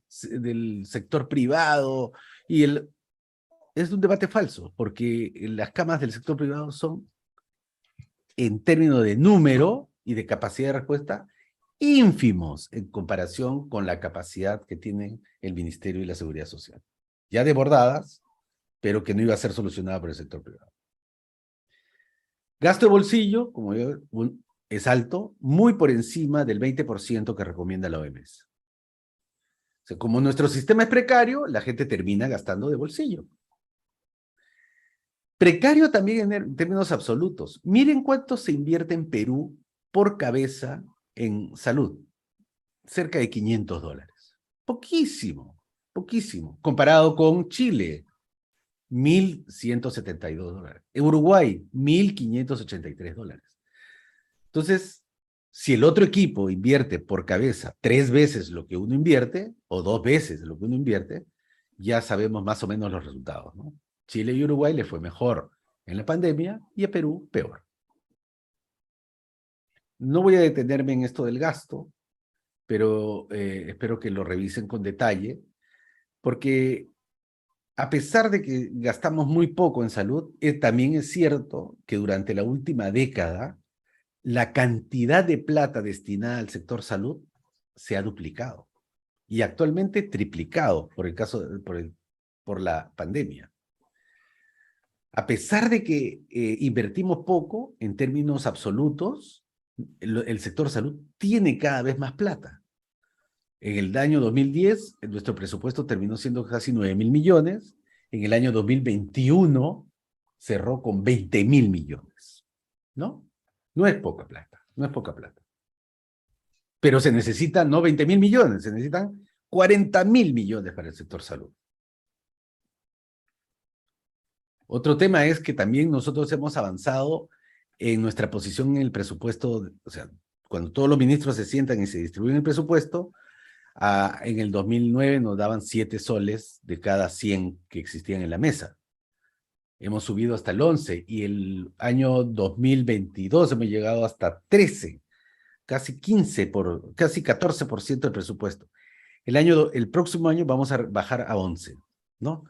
sector privado es un debate falso, porque las camas del sector privado son, en términos de número y de capacidad de respuesta, ínfimos en comparación con la capacidad que tienen el Ministerio y la Seguridad Social. Ya desbordadas, pero que no iba a ser solucionada por el sector privado. Gasto de bolsillo, como yo, es alto, muy por encima del 20% que recomienda la OMS. O sea, como nuestro sistema es precario, la gente termina gastando de bolsillo. Precario también en términos absolutos. Miren cuánto se invierte en Perú por cabeza en salud. Cerca de $500. Poquísimo, poquísimo. Comparado con Chile, $1,172. En Uruguay, $1,583. Entonces, si el otro equipo invierte por cabeza 3 veces lo que uno invierte, o 2 veces lo que uno invierte, ya sabemos más o menos los resultados, ¿no? Chile y Uruguay le fue mejor en la pandemia y a Perú peor. No voy a detenerme en esto del gasto, pero espero que lo revisen con detalle, porque a pesar de que gastamos muy poco en salud, también es cierto que durante la última década la cantidad de plata destinada al sector salud se ha duplicado y actualmente triplicado por la pandemia. A pesar de que invertimos poco en términos absolutos, el sector salud tiene cada vez más plata. En el año 2010, nuestro presupuesto terminó siendo casi 9.000 millones. En el año 2021 cerró con 20.000 millones. ¿No? No es poca plata, no es poca plata. Pero se necesitan no 20.000 millones, se necesitan 40.000 millones para el sector salud. Otro tema es que también nosotros hemos avanzado en nuestra posición en el presupuesto, o sea, cuando todos los ministros se sientan y se distribuyen el presupuesto, en el 2009 nos daban 7 soles de cada 100 que existían en la mesa. Hemos subido hasta el 11 y el año 2022 hemos llegado hasta 13, casi 14% del presupuesto. El próximo año vamos a bajar a 11, ¿no?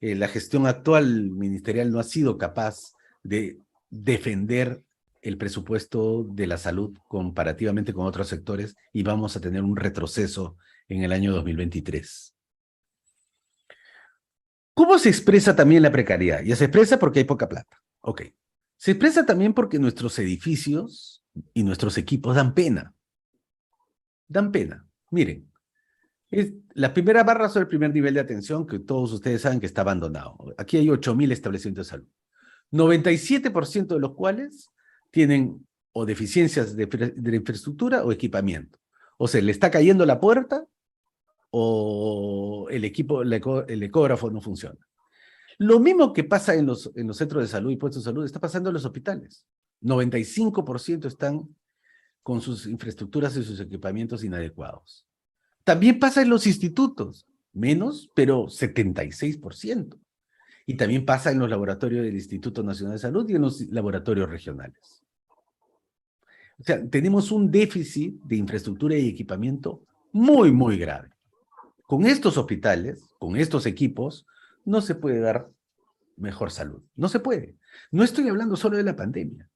La gestión actual ministerial no ha sido capaz de defender el presupuesto de la salud comparativamente con otros sectores y vamos a tener un retroceso en el año 2023. ¿Cómo se expresa también la precariedad? Ya se expresa porque hay poca plata. Ok. Se expresa también porque nuestros edificios y nuestros equipos dan pena. Dan pena. Miren, la primera barra sobre el primer nivel de atención, que todos ustedes saben que está abandonado. Aquí hay 8.000 establecimientos de salud. 97% de los cuales tienen o deficiencias de la infraestructura o equipamiento. O se le está cayendo la puerta o el ecógrafo no funciona. Lo mismo que pasa en los centros de salud y puestos de salud está pasando en los hospitales. 95% están con sus infraestructuras y sus equipamientos inadecuados. También pasa en los institutos, menos, pero 76%. Y también pasa en los laboratorios del Instituto Nacional de Salud y en los laboratorios regionales. O sea, tenemos un déficit de infraestructura y equipamiento muy, muy grave. Con estos hospitales, con estos equipos, no se puede dar mejor salud. No se puede. No estoy hablando solo de la pandemia.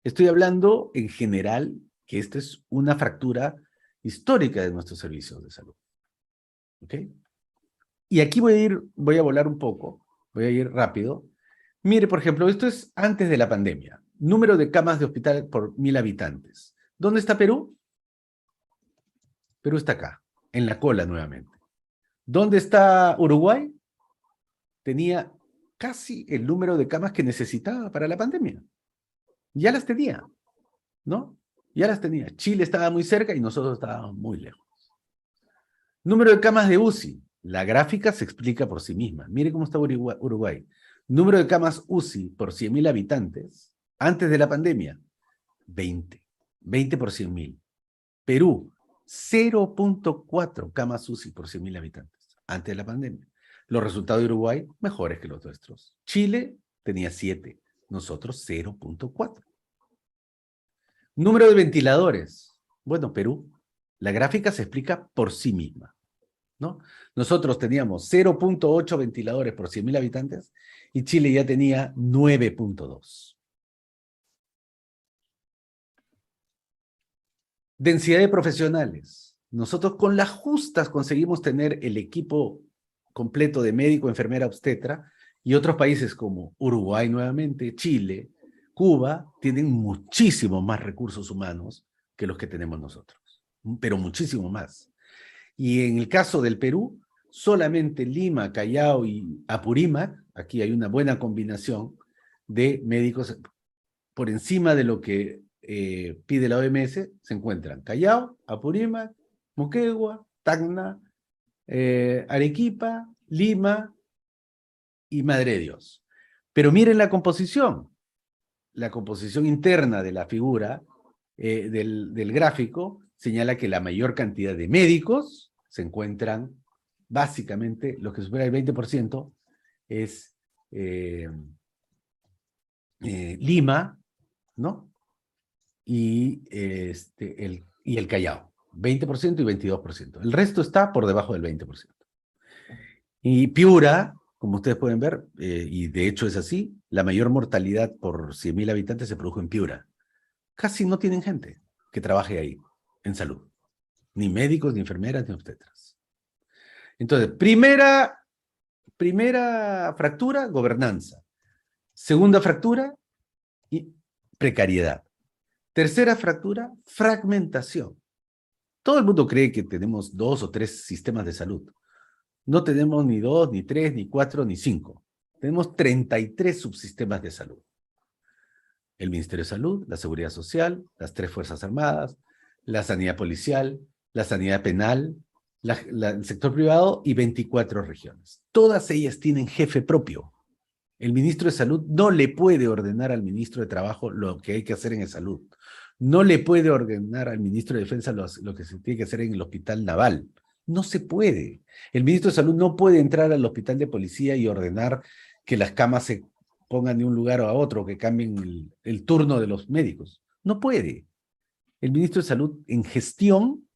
Estoy hablando en general que esta es una fractura histórica de nuestros servicios de salud. ¿Ok? Y aquí voy a volar un poco, voy a ir rápido. Mire, por ejemplo, esto es antes de la pandemia. Número de camas de hospital por 1.000 habitantes. ¿Dónde está Perú? Perú está acá, en la cola nuevamente. ¿Dónde está Uruguay? Tenía casi el número de camas que necesitaba para la pandemia. Ya las tenía, ¿no? Ya las tenía. Chile estaba muy cerca y nosotros estábamos muy lejos. Número de camas de UCI. La gráfica se explica por sí misma. Mire cómo está Uruguay. Número de camas UCI por 100.000 habitantes antes de la pandemia, 20. 20 por 100.000. Perú, 0.4 camas UCI por 100.000 habitantes antes de la pandemia. Los resultados de Uruguay mejores que los nuestros. Chile tenía 7, nosotros 0.4. Número de ventiladores. Bueno, Perú, la gráfica se explica por sí misma, ¿no? Nosotros teníamos 0.8 ventiladores por 100.000 habitantes y Chile ya tenía 9.2. Densidad de profesionales. Nosotros con las justas conseguimos tener el equipo completo de médico, enfermera, obstetra, y otros países como Uruguay nuevamente, Chile, Cuba, tienen muchísimo más recursos humanos que los que tenemos nosotros, pero muchísimo más. Y en el caso del Perú, solamente Lima, Callao y Apurímac, aquí hay una buena combinación de médicos por encima de lo que pide la OMS, se encuentran Callao, Apurímac, Moquegua, Tacna, Arequipa, Lima y Madre de Dios. Pero miren la composición interna de la figura del gráfico señala que la mayor cantidad de médicos se encuentran, básicamente, los que superan el 20% es Lima, ¿no? Y el Callao, 20% y 22%. El resto está por debajo del 20%. Y Piura, como ustedes pueden ver, y de hecho es así, la mayor mortalidad por 100.000 habitantes se produjo en Piura. Casi no tienen gente que trabaje ahí, en salud. Ni médicos, ni enfermeras, ni obstetras. Entonces, primera fractura, gobernanza. Segunda fractura, precariedad. Tercera fractura, fragmentación. Todo el mundo cree que tenemos 2 o 3 sistemas de salud. No tenemos ni 2, ni 3, ni 4, ni 5. Tenemos 33 subsistemas de salud. El Ministerio de Salud, la Seguridad Social, las 3 Fuerzas Armadas, la sanidad policial, la sanidad penal, el sector privado y 24 regiones. Todas ellas tienen jefe propio. El ministro de Salud no le puede ordenar al ministro de Trabajo lo que hay que hacer en salud. No le puede ordenar al ministro de Defensa lo que se tiene que hacer en el hospital naval. No se puede. El ministro de Salud no puede entrar al hospital de policía y ordenar que las camas se pongan de un lugar a otro, que cambien el turno de los médicos. No puede. El ministro de Salud en gestión,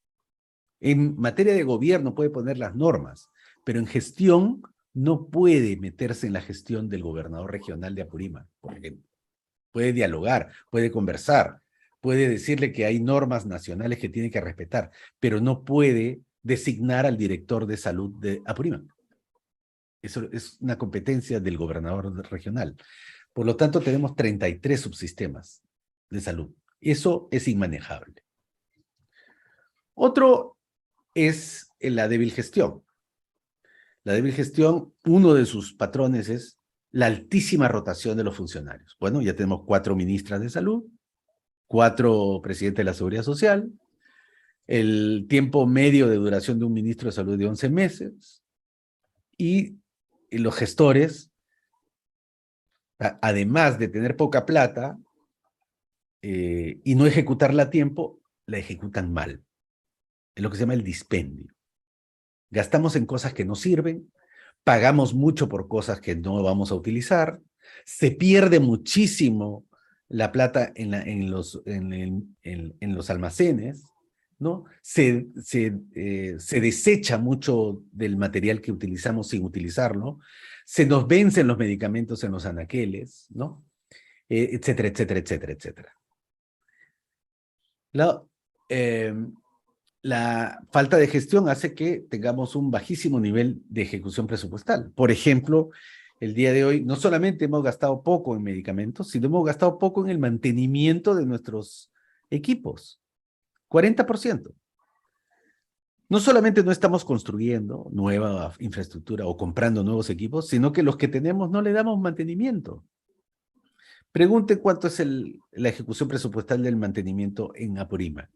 en materia de gobierno puede poner las normas, pero en gestión no puede meterse en la gestión del gobernador regional de Apurímac, por ejemplo. Puede dialogar, puede conversar, puede decirle que hay normas nacionales que tiene que respetar, pero no puede designar al director de salud de Apurímac. Eso es una competencia del gobernador regional. Por lo tanto, tenemos 33 subsistemas de salud. Eso es inmanejable. Otro es la débil gestión. La débil gestión, uno de sus patrones es la altísima rotación de los funcionarios. Bueno, ya tenemos 4 ministras de salud, 4 presidentes de la Seguridad Social, el tiempo medio de duración de un ministro de salud de 11 meses, y los gestores, además de tener poca plata y no ejecutarla a tiempo, la ejecutan mal. Es lo que se llama el dispendio. Gastamos en cosas que no sirven, pagamos mucho por cosas que no vamos a utilizar, se pierde muchísimo la plata en los almacenes, ¿no? Se desecha mucho del material que utilizamos sin utilizarlo, se nos vencen los medicamentos en los anaqueles, ¿no? Etcétera, etcétera, etcétera, etcétera. La falta de gestión hace que tengamos un bajísimo nivel de ejecución presupuestal. Por ejemplo, el día de hoy no solamente hemos gastado poco en medicamentos, sino hemos gastado poco en el mantenimiento de nuestros equipos. 40%. No solamente no estamos construyendo nueva infraestructura o comprando nuevos equipos, sino que los que tenemos no le damos mantenimiento. Pregunten cuánto es la ejecución presupuestal del mantenimiento en Apurímac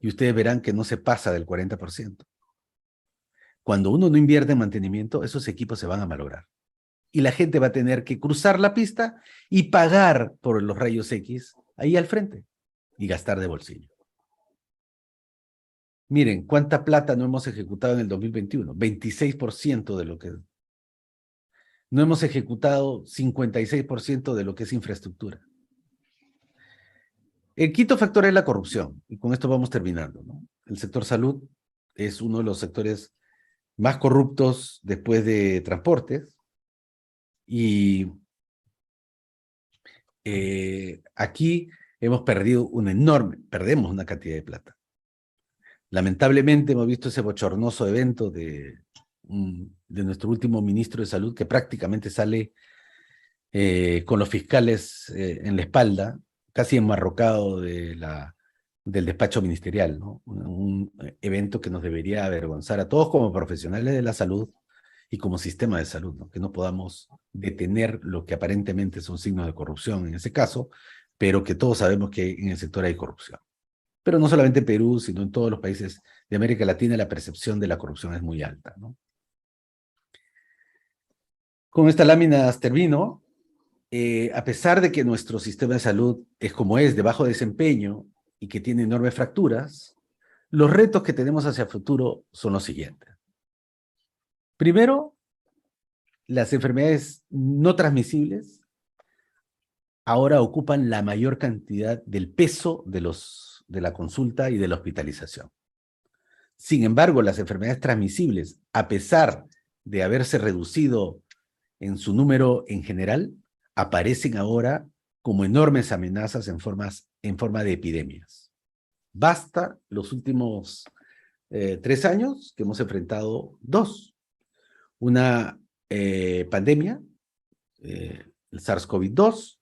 y ustedes verán que no se pasa del 40%. Cuando uno no invierte en mantenimiento, esos equipos se van a malograr. Y la gente va a tener que cruzar la pista y pagar por los rayos X ahí al frente y gastar de bolsillo. Miren, ¿cuánta plata no hemos ejecutado en el 2021? 26% de lo que... No hemos ejecutado 56% de lo que es infraestructura. El quinto factor es la corrupción, y con esto vamos terminando, ¿no? El sector salud es uno de los sectores más corruptos después de transportes, y aquí perdemos una cantidad de plata. Lamentablemente hemos visto ese bochornoso evento de nuestro último ministro de Salud, que prácticamente sale con los fiscales en la espalda, casi enmarrocado del despacho ministerial, ¿no? Un evento que nos debería avergonzar a todos como profesionales de la salud y como sistema de salud, ¿no? Que no podamos detener lo que aparentemente son signos de corrupción en ese caso, pero que todos sabemos que en el sector hay corrupción. Pero no solamente en Perú, sino en todos los países de América Latina, la percepción de la corrupción es muy alta, ¿no? Con estas láminas termino. A pesar de que nuestro sistema de salud es como es, de bajo desempeño y que tiene enormes fracturas, los retos que tenemos hacia el futuro son los siguientes. Primero, las enfermedades no transmisibles ahora ocupan la mayor cantidad del peso de la consulta y de la hospitalización. Sin embargo, las enfermedades transmisibles, a pesar de haberse reducido en su número en general, aparecen ahora como enormes amenazas en forma de epidemias. Basta los últimos 3 años que hemos enfrentado 2. Una pandemia, el SARS-CoV-2,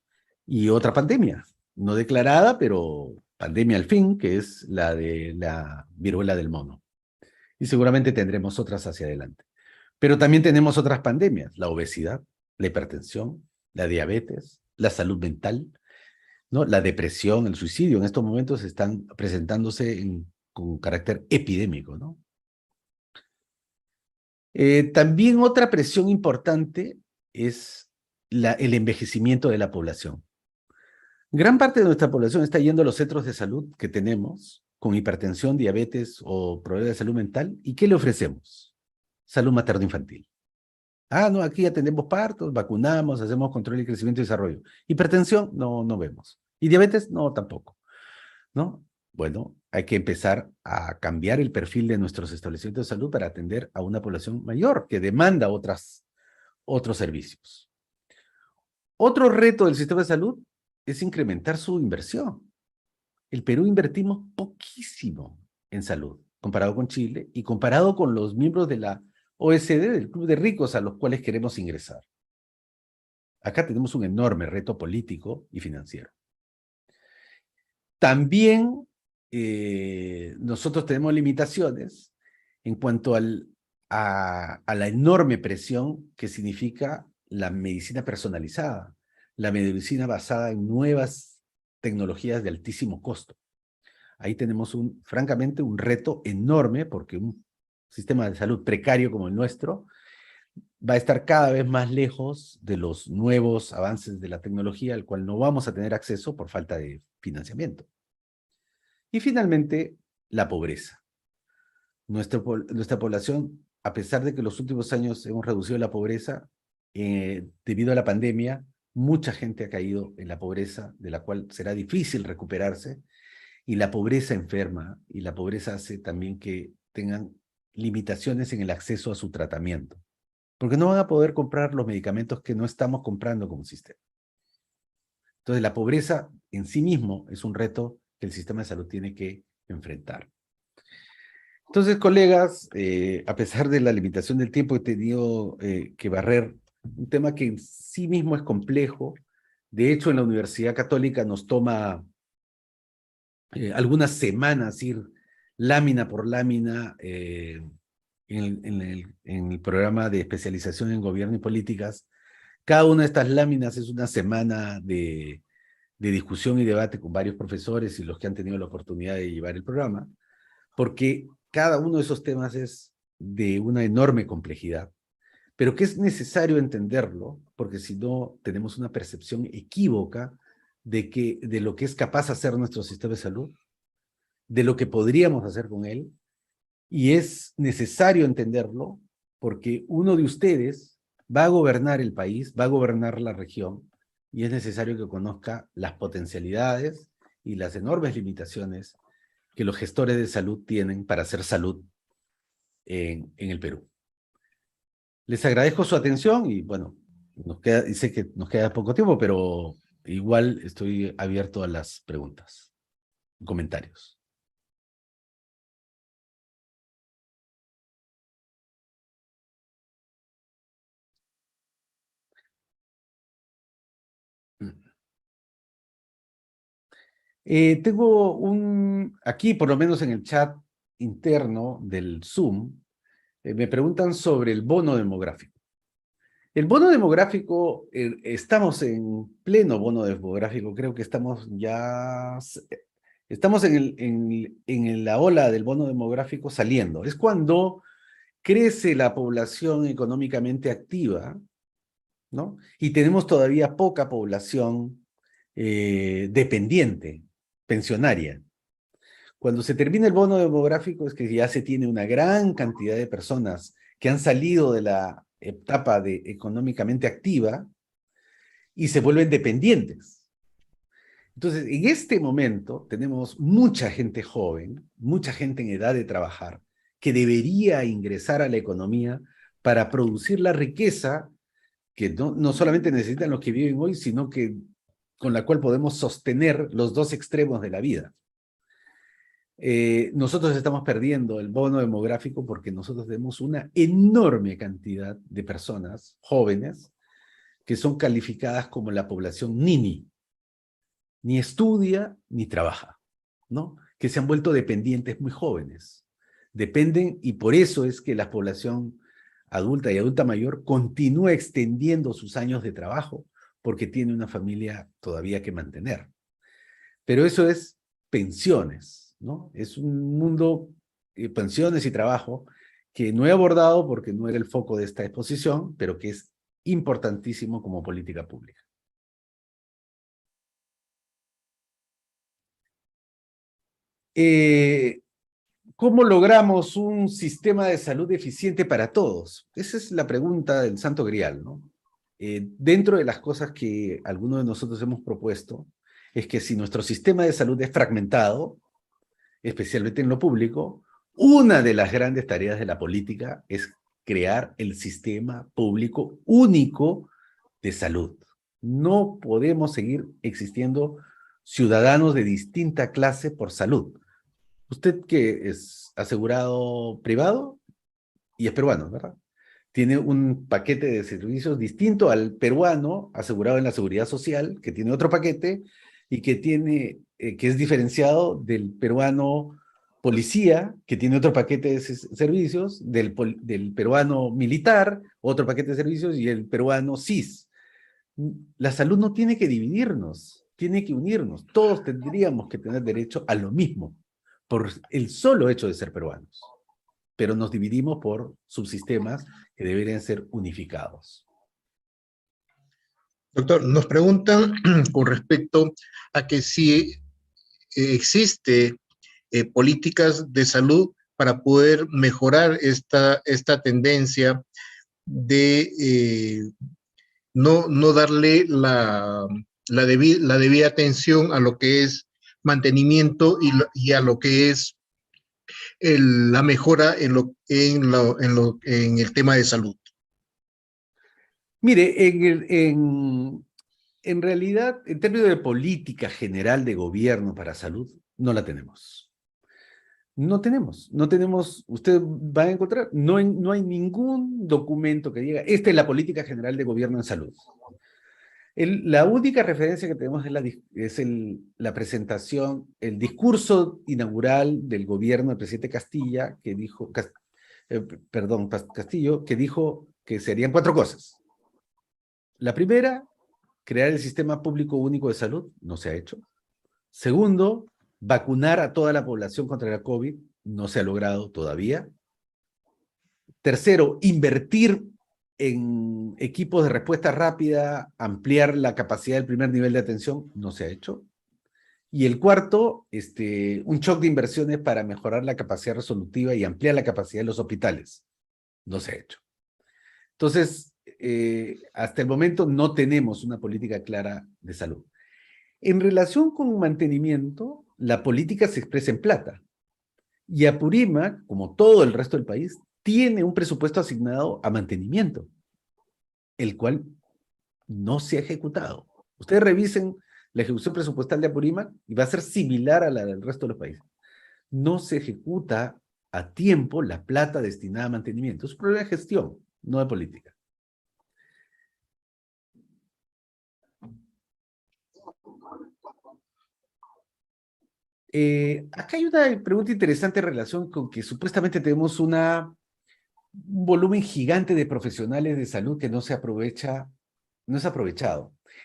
y otra pandemia, no declarada, pero pandemia al fin, que es la de la viruela del mono. Y seguramente tendremos otras hacia adelante. Pero también tenemos otras pandemias, la obesidad, la hipertensión, la diabetes, la salud mental, ¿no? La depresión, el suicidio, en estos momentos están presentándose con carácter epidémico, ¿no? También otra presión importante es el envejecimiento de la población. Gran parte de nuestra población está yendo a los centros de salud que tenemos con hipertensión, diabetes o problemas de salud mental. ¿Y qué le ofrecemos? Salud materno-infantil. Ah, no, aquí atendemos partos, vacunamos, hacemos control de crecimiento y desarrollo. Hipertensión, no vemos. ¿Y diabetes? No, tampoco. ¿No? Bueno, hay que empezar a cambiar el perfil de nuestros establecimientos de salud para atender a una población mayor que demanda otros servicios. Otro reto del sistema de salud es incrementar su inversión. El Perú invertimos poquísimo en salud, comparado con Chile y comparado con los miembros de la OECD, del Club de Ricos a los cuales queremos ingresar. Acá tenemos un enorme reto político y financiero. También nosotros tenemos limitaciones en cuanto a la enorme presión que significa la medicina personalizada, la medicina basada en nuevas tecnologías de altísimo costo. Ahí tenemos francamente un reto enorme porque un sistema de salud precario como el nuestro va a estar cada vez más lejos de los nuevos avances de la tecnología, al cual no vamos a tener acceso por falta de financiamiento. Y finalmente, la pobreza. Nuestra población, a pesar de que en los últimos años hemos reducido la pobreza, debido a la pandemia, mucha gente ha caído en la pobreza, de la cual será difícil recuperarse, y la pobreza enferma, y la pobreza hace también que tengan limitaciones en el acceso a su tratamiento, porque no van a poder comprar los medicamentos que no estamos comprando como sistema. Entonces, la pobreza en sí mismo es un reto que el sistema de salud tiene que enfrentar. Entonces, colegas, a pesar de la limitación del tiempo, he tenido que barrer un tema que en sí mismo es complejo. De hecho, en la Universidad Católica nos toma algunas semanas ir lámina por lámina en el programa de especialización en gobierno y políticas. Cada una de estas láminas es una semana de discusión y debate con varios profesores y los que han tenido la oportunidad de llevar el programa, porque cada uno de esos temas es de una enorme complejidad, pero que es necesario entenderlo, porque si no tenemos una percepción equívoca de lo que es capaz de hacer nuestro sistema de salud, de lo que podríamos hacer con él, y es necesario entenderlo porque uno de ustedes va a gobernar el país, va a gobernar la región, y es necesario que conozca las potencialidades y las enormes limitaciones que los gestores de salud tienen para hacer salud en el Perú. Les agradezco su atención y bueno, sé que nos queda poco tiempo, pero igual estoy abierto a las preguntas, comentarios. Tengo aquí por lo menos en el chat interno del Zoom, me preguntan sobre el bono demográfico. El bono demográfico, estamos en pleno bono demográfico, creo que estamos en la ola del bono demográfico saliendo. Es cuando crece la población económicamente activa, ¿no? Y tenemos todavía poca población dependiente, pensionaria. Cuando se termina el bono demográfico es que ya se tiene una gran cantidad de personas que han salido de la etapa de económicamente activa y se vuelven dependientes. Entonces, en este momento tenemos mucha gente joven, mucha gente en edad de trabajar, que debería ingresar a la economía para producir la riqueza que no solamente necesitan los que viven hoy, sino que con la cual podemos sostener los dos extremos de la vida. Nosotros estamos perdiendo el bono demográfico porque nosotros tenemos una enorme cantidad de personas jóvenes que son calificadas como la población nini. Ni estudia ni trabaja, ¿no? Que se han vuelto dependientes muy jóvenes. Dependen, y por eso es que la población adulta y adulta mayor continúa extendiendo sus años de trabajo porque tiene una familia todavía que mantener. Pero eso es pensiones, ¿no? Es un mundo, pensiones y trabajo, que no he abordado porque no era el foco de esta exposición, pero que es importantísimo como política pública. ¿Cómo logramos un sistema de salud eficiente para todos? Esa es la pregunta del Santo Grial, ¿no? Dentro de las cosas que algunos de nosotros hemos propuesto, es que si nuestro sistema de salud es fragmentado, especialmente en lo público, una de las grandes tareas de la política es crear el sistema público único de salud. No podemos seguir existiendo ciudadanos de distinta clase por salud. Usted que es asegurado privado y es peruano, ¿verdad? Tiene un paquete de servicios distinto al peruano asegurado en la seguridad social, que tiene otro paquete y que es diferenciado del peruano policía, que tiene otro paquete de servicios, del peruano militar, otro paquete de servicios, y el peruano CIS. La salud no tiene que dividirnos, tiene que unirnos. Todos tendríamos que tener derecho a lo mismo, por el solo hecho de ser peruanos. Pero nos dividimos por subsistemas que deberían ser unificados. Doctor, nos preguntan con respecto a que si existe políticas de salud para poder mejorar esta tendencia de no darle la debida atención a lo que es mantenimiento y a lo que es la mejora en el tema de salud. Mire, en realidad, en términos de política general de gobierno para salud, no la tenemos. No tenemos, usted va a encontrar, no hay ningún documento que diga, esta es la política general de gobierno en salud. La única referencia que tenemos es la presentación, el discurso inaugural del gobierno del presidente Castilla, que dijo, Castillo, que dijo que serían 4 cosas. La primera, crear el sistema público único de salud, no se ha hecho. Segundo, vacunar a toda la población contra la COVID, no se ha logrado todavía. Tercero, invertir en equipos de respuesta rápida, ampliar la capacidad del primer nivel de atención, no se ha hecho. Y el cuarto, un shock de inversiones para mejorar la capacidad resolutiva y ampliar la capacidad de los hospitales, no se ha hecho. Entonces, hasta el momento no tenemos una política clara de salud. En relación con mantenimiento, la política se expresa en plata. Y Apurímac, como todo el resto del país, tiene un presupuesto asignado a mantenimiento, el cual no se ha ejecutado. Ustedes revisen la ejecución presupuestal de Apurímac y va a ser similar a la del resto de los países. No se ejecuta a tiempo la plata destinada a mantenimiento. Es un problema de gestión, no de política. Acá hay una pregunta interesante en relación con que supuestamente tenemos un volumen gigante de profesionales de salud que no es aprovechado.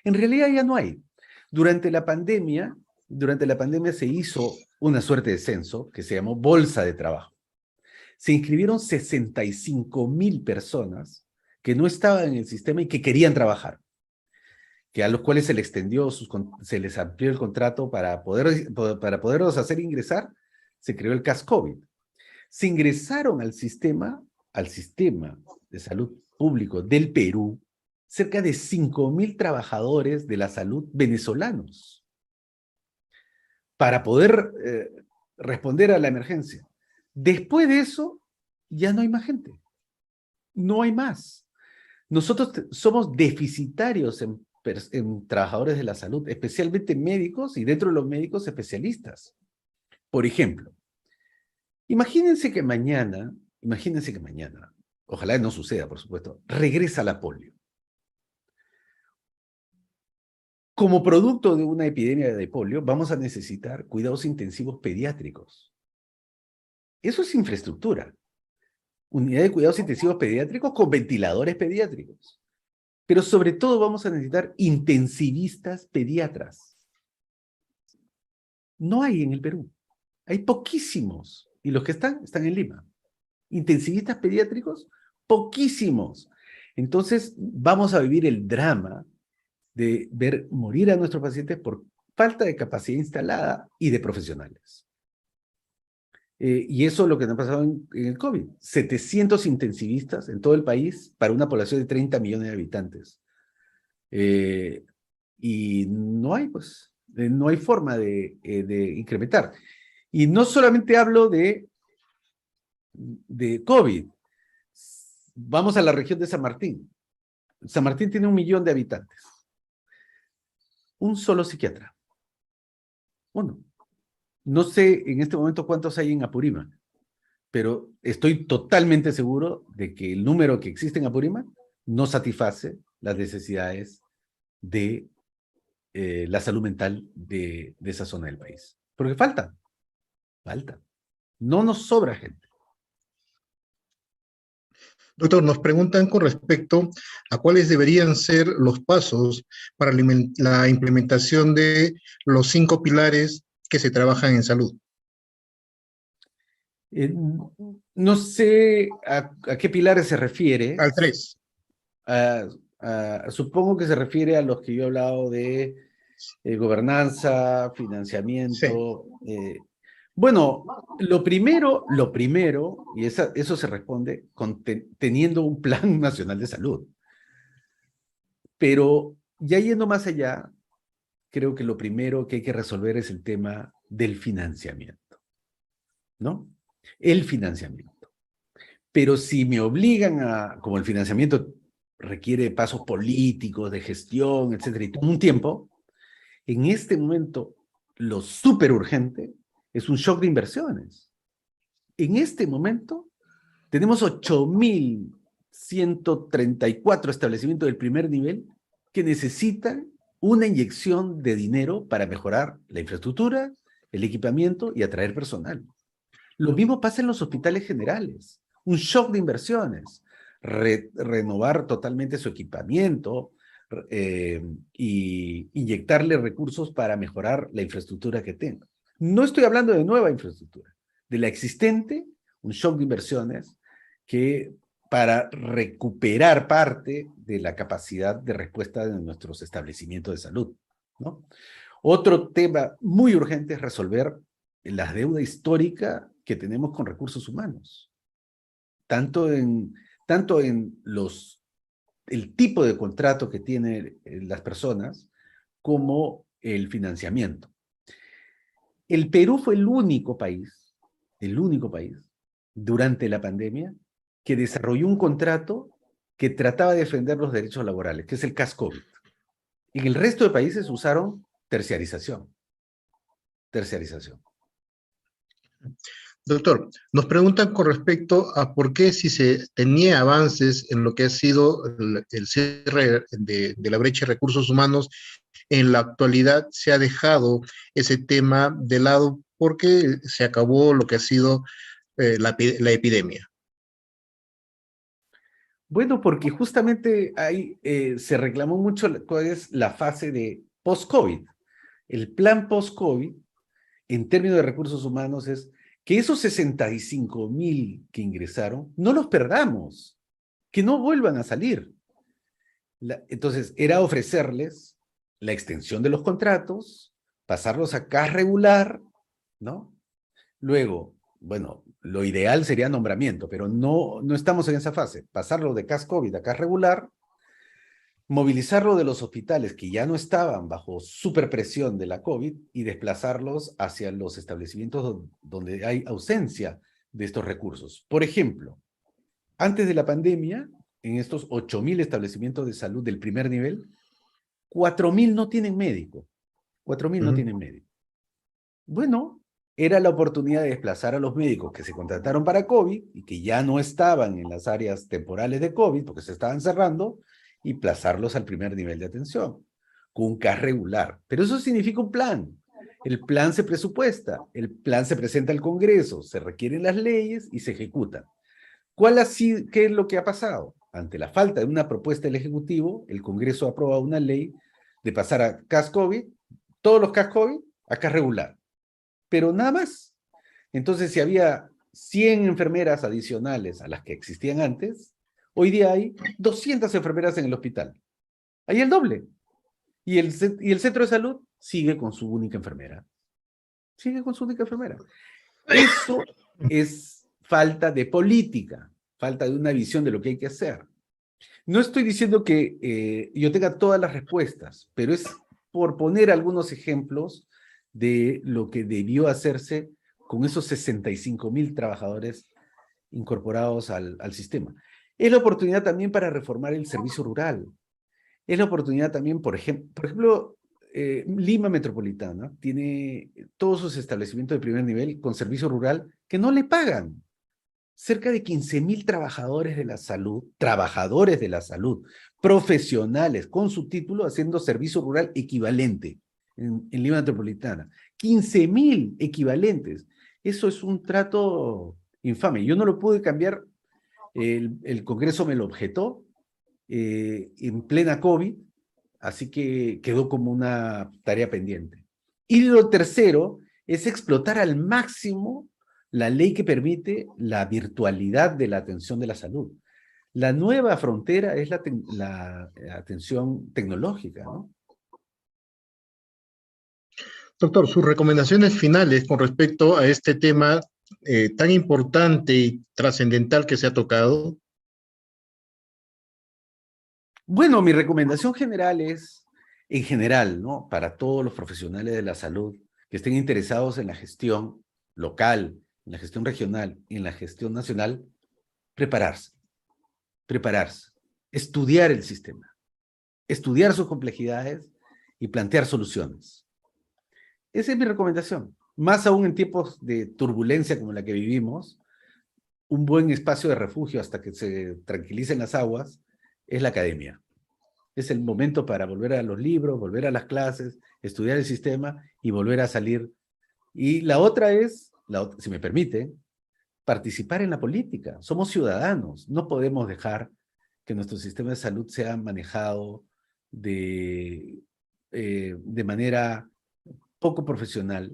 En realidad ya no hay. Durante la pandemia se hizo una suerte de censo que se llamó Bolsa de Trabajo. Se inscribieron 65,000 personas que no estaban en el sistema y que querían trabajar, que a los cuales se les amplió el contrato para poderlos hacer ingresar. Se creó el CAS COVID. Se ingresaron al sistema de salud público del Perú cerca de 5,000 trabajadores de la salud venezolanos para poder responder a la emergencia. Después de eso, ya no hay más gente. No hay más. Nosotros somos deficitarios en trabajadores de la salud, especialmente médicos y dentro de los médicos especialistas. Por ejemplo, imagínense que mañana, ojalá no suceda, por supuesto, regresa la polio. Como producto de una epidemia de polio, vamos a necesitar cuidados intensivos pediátricos. Eso es infraestructura. Unidad de cuidados intensivos pediátricos con ventiladores pediátricos. Pero sobre todo vamos a necesitar intensivistas pediatras. No hay en el Perú. Hay poquísimos. Y los que están en Lima. Intensivistas pediátricos, poquísimos. Entonces vamos a vivir el drama de ver morir a nuestros pacientes por falta de capacidad instalada y de profesionales. Y eso es lo que nos ha pasado en el COVID. 700 intensivistas en todo el país para una población de 30 millones de habitantes. Y no hay, no hay forma de incrementar. Y no solamente hablo de COVID. Vamos a la región de San Martín. San Martín tiene 1 millón de habitantes. Un solo psiquiatra. Uno. No sé en este momento cuántos hay en Apurímac, pero estoy totalmente seguro de que el número que existe en Apurímac no satisface las necesidades de la salud mental de esa zona del país. Porque falta. No nos sobra gente. Doctor, nos preguntan con respecto a cuáles deberían ser los pasos para la implementación de los 5 pilares que se trabajan en salud. No sé a qué pilares se refiere. Al 3. Supongo que se refiere a los que yo he hablado de gobernanza, financiamiento. Sí. Bueno, lo primero, y eso se responde teniendo un plan nacional de salud. Pero ya yendo más allá, creo que lo primero que hay que resolver es el tema del financiamiento, ¿no? El financiamiento. Pero si me obligan como el financiamiento requiere pasos políticos, de gestión, etcétera, y toma un tiempo, en este momento lo súper urgente es un shock de inversiones. En este momento tenemos 8,134 establecimientos del primer nivel que necesitan una inyección de dinero para mejorar la infraestructura, el equipamiento y atraer personal. Lo mismo pasa en los hospitales generales. Un shock de inversiones. Renovar totalmente su equipamiento y inyectarle recursos para mejorar la infraestructura que tenga. No estoy hablando de nueva infraestructura. De la existente, un shock de inversiones que para recuperar parte de la capacidad de respuesta de nuestros establecimientos de salud, ¿no? Otro tema muy urgente es resolver la deuda histórica que tenemos con recursos humanos, tanto en el tipo de contrato que tienen las personas como el financiamiento. El Perú fue el único país durante la pandemia que desarrolló un contrato que trataba de defender los derechos laborales, que es el CAS-COVID. En el resto de países usaron terciarización. Doctor, nos preguntan con respecto a por qué si se tenía avances en lo que ha sido el cierre de la brecha de recursos humanos, en la actualidad se ha dejado ese tema de lado porque se acabó lo que ha sido la epidemia. Bueno, porque justamente ahí se reclamó mucho cuál es la fase de post-COVID. El plan post-COVID, en términos de recursos humanos, es que esos 65,000 que ingresaron, no los perdamos, que no vuelvan a salir. Entonces, era ofrecerles la extensión de los contratos, pasarlos a CAS regular, ¿no? Luego, bueno, lo ideal sería nombramiento, pero no estamos en esa fase. Pasarlo de CAS COVID a CAS regular, movilizarlo de los hospitales que ya no estaban bajo superpresión de la COVID y desplazarlos hacia los establecimientos donde hay ausencia de estos recursos. Por ejemplo, antes de la pandemia, en estos 8,000 establecimientos de salud del primer nivel, 4,000 no tienen médico. 4,000 no tienen médico. Bueno, era la oportunidad de desplazar a los médicos que se contrataron para COVID y que ya no estaban en las áreas temporales de COVID porque se estaban cerrando y plazarlos al primer nivel de atención con un CAS regular. Pero eso significa un plan. El plan se presupuesta, el plan se presenta al Congreso, se requieren las leyes y se ejecutan. ¿Qué es lo que ha pasado? Ante la falta de una propuesta del Ejecutivo, el Congreso ha aprobado una ley de pasar a CAS COVID, todos los CAS COVID, a CAS regular. Pero nada más. Entonces, si había 100 enfermeras adicionales a las que existían antes, hoy día hay 200 enfermeras en el hospital. Hay el doble. Y el centro de salud sigue con su única enfermera. Sigue con su única enfermera. Eso es falta de política, falta de una visión de lo que hay que hacer. No estoy diciendo que yo tenga todas las respuestas, pero es por poner algunos ejemplos de lo que debió hacerse con esos 65,000 trabajadores incorporados al sistema. Es la oportunidad también para reformar el servicio rural. Es la oportunidad también, por ejemplo, Lima Metropolitana tiene todos sus establecimientos de primer nivel con servicio rural que no le pagan. Cerca de 15,000 trabajadores de la salud, profesionales con su título haciendo servicio rural equivalente en Lima Metropolitana. 15,000 equivalentes. Eso es un trato infame. Yo no lo pude cambiar, el Congreso me lo objetó en plena COVID, así que quedó como una tarea pendiente. Y lo tercero es explotar al máximo la ley que permite la virtualidad de la atención de la salud. La nueva frontera es la atención tecnológica, ¿no? Doctor, sus recomendaciones finales con respecto a este tema tan importante y trascendental que se ha tocado. Bueno, mi recomendación general es, en general, ¿no? Para todos los profesionales de la salud que estén interesados en la gestión local, en la gestión regional y en la gestión nacional, prepararse, estudiar el sistema, estudiar sus complejidades y plantear soluciones. Esa es mi recomendación. Más aún en tiempos de turbulencia como la que vivimos, un buen espacio de refugio hasta que se tranquilicen las aguas es la academia. Es el momento para volver a los libros, volver a las clases, estudiar el sistema y volver a salir. Y la otra es, si me permite, participar en la política. Somos ciudadanos, no podemos dejar que nuestro sistema de salud sea manejado de manera poco profesional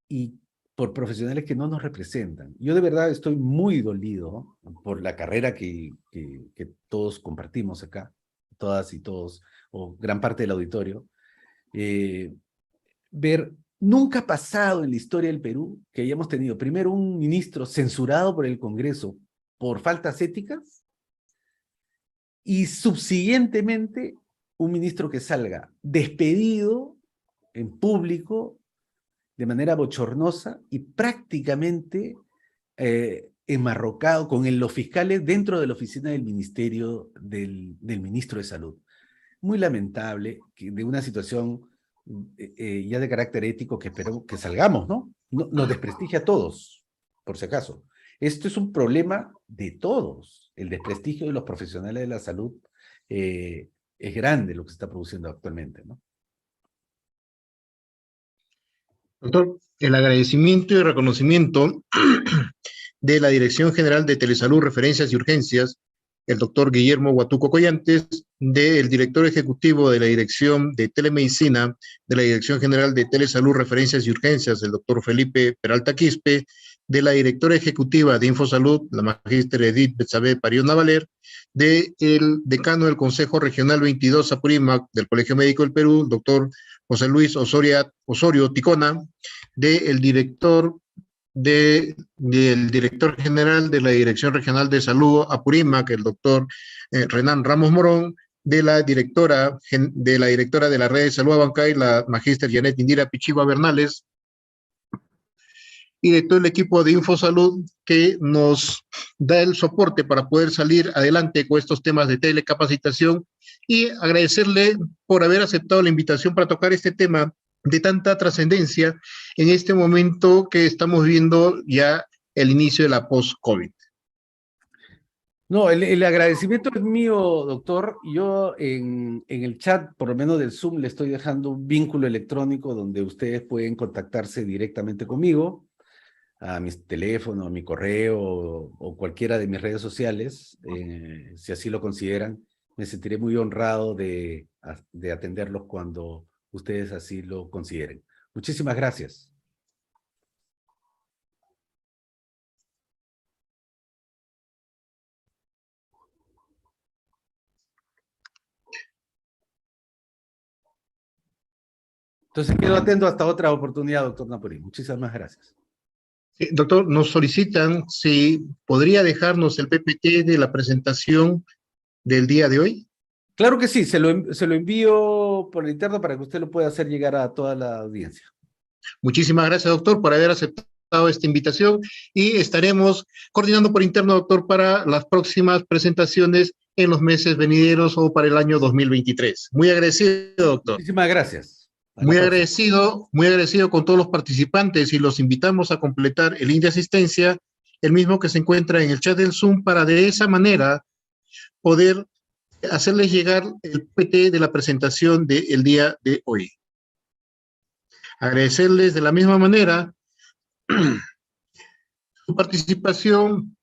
y por profesionales que no nos representan. Yo de verdad estoy muy dolido por la carrera que todos compartimos acá, todas y todos, o gran parte del auditorio, ver, nunca ha pasado en la historia del Perú que hayamos tenido primero un ministro censurado por el Congreso por faltas éticas y subsiguientemente un ministro que salga despedido en público de manera bochornosa y prácticamente enmarrocado con los fiscales dentro de la oficina del ministerio del ministro de Salud. Muy lamentable que de una situación ya de carácter ético que espero que salgamos, ¿no? Nos desprestigia a todos, por si acaso. Esto es un problema de todos. El desprestigio de los profesionales de la salud es grande lo que se está produciendo actualmente, ¿no? Doctor, el agradecimiento y reconocimiento de la Dirección General de Telesalud, Referencias y Urgencias, el doctor Guillermo Huatuco Collantes, del director ejecutivo de la Dirección de Telemedicina, de la Dirección General de Telesalud, Referencias y Urgencias, el doctor Felipe Peralta Quispe, de la directora ejecutiva de Infosalud, la magíster Edith Betsabe Pariona Valer, del decano del Consejo Regional 22 Apurímac del Colegio Médico del Perú, doctor José Luis Osorio Ticona, del director general de la Dirección Regional de Salud Apurímac, el doctor Renan Ramos Morón, de la directora de la Red de Salud Abancay, la magíster Janet Indira Pichiva Bernales, y de todo el equipo de Infosalud que nos da el soporte para poder salir adelante con estos temas de telecapacitación, y agradecerle por haber aceptado la invitación para tocar este tema de tanta trascendencia en este momento que estamos viendo ya el inicio de la post-COVID. No, el agradecimiento es mío, doctor. Yo en el chat, por lo menos del Zoom, le estoy dejando un vínculo electrónico donde ustedes pueden contactarse directamente conmigo, a mi teléfono, a mi correo o cualquiera de mis redes sociales, si así lo consideran. Me sentiré muy honrado de atenderlos cuando ustedes así lo consideren. Muchísimas gracias. Entonces quedo atento hasta otra oportunidad, doctor Napoli. Muchísimas gracias. Sí, doctor, nos solicitan si podría dejarnos el PPT de la presentación del día de hoy. Claro que sí, se lo envío por interno para que usted lo pueda hacer llegar a toda la audiencia. Muchísimas gracias, doctor, por haber aceptado esta invitación, y estaremos coordinando por interno, doctor, para las próximas presentaciones en los meses venideros o para el año 2023. Muy agradecido, doctor. Muchísimas gracias. Muy agradecido con todos los participantes, y los invitamos a completar el link de asistencia, el mismo que se encuentra en el chat del Zoom, para de esa manera poder hacerles llegar el PT de la presentación del día de hoy. Agradecerles de la misma manera su participación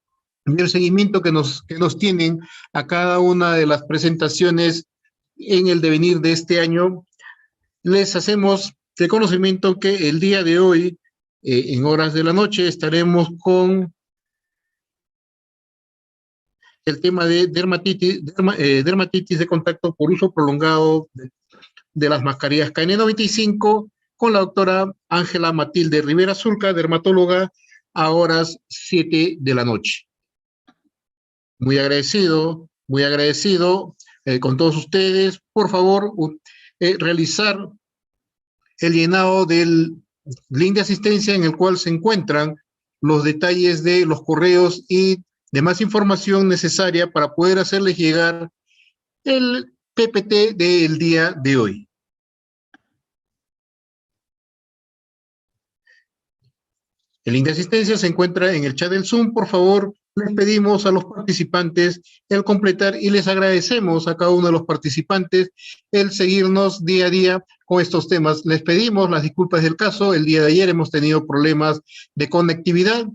y el seguimiento que nos tienen a cada una de las presentaciones en el devenir de este año. Les hacemos el conocimiento que el día de hoy, en horas de la noche, estaremos con el tema de dermatitis de contacto por uso prolongado de las mascarillas KN95, con la doctora Ángela Matilde Rivera Zulca, dermatóloga, a horas 7 de la noche. Muy agradecido con todos ustedes. Por favor, realizar el llenado del link de asistencia, en el cual se encuentran los detalles de los correos y demás información necesaria para poder hacerles llegar el PPT del día de hoy. El link de asistencia se encuentra en el chat del Zoom. Por favor, les pedimos a los participantes el completar y les agradecemos a cada uno de los participantes el seguirnos día a día con estos temas. Les pedimos las disculpas del caso. El día de ayer hemos tenido problemas de conectividad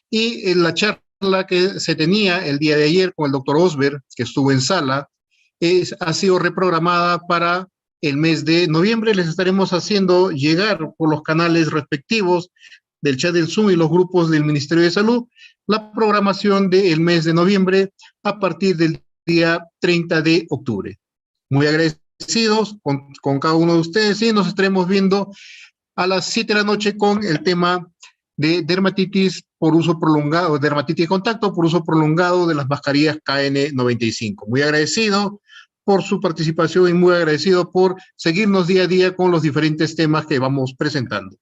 y en la charla que se tenía el día de ayer con el doctor Osber, que estuvo en sala, ha sido reprogramada para el mes de noviembre. Les estaremos haciendo llegar por los canales respectivos del chat del Zoom y los grupos del Ministerio de Salud la programación del mes de noviembre a partir del día 30 de octubre. Muy agradecidos con cada uno de ustedes y nos estaremos viendo a las 7 de la noche con el tema de dermatitis por uso prolongado, dermatitis de contacto por uso prolongado de las mascarillas KN95. Muy agradecido por su participación y muy agradecido por seguirnos día a día con los diferentes temas que vamos presentando.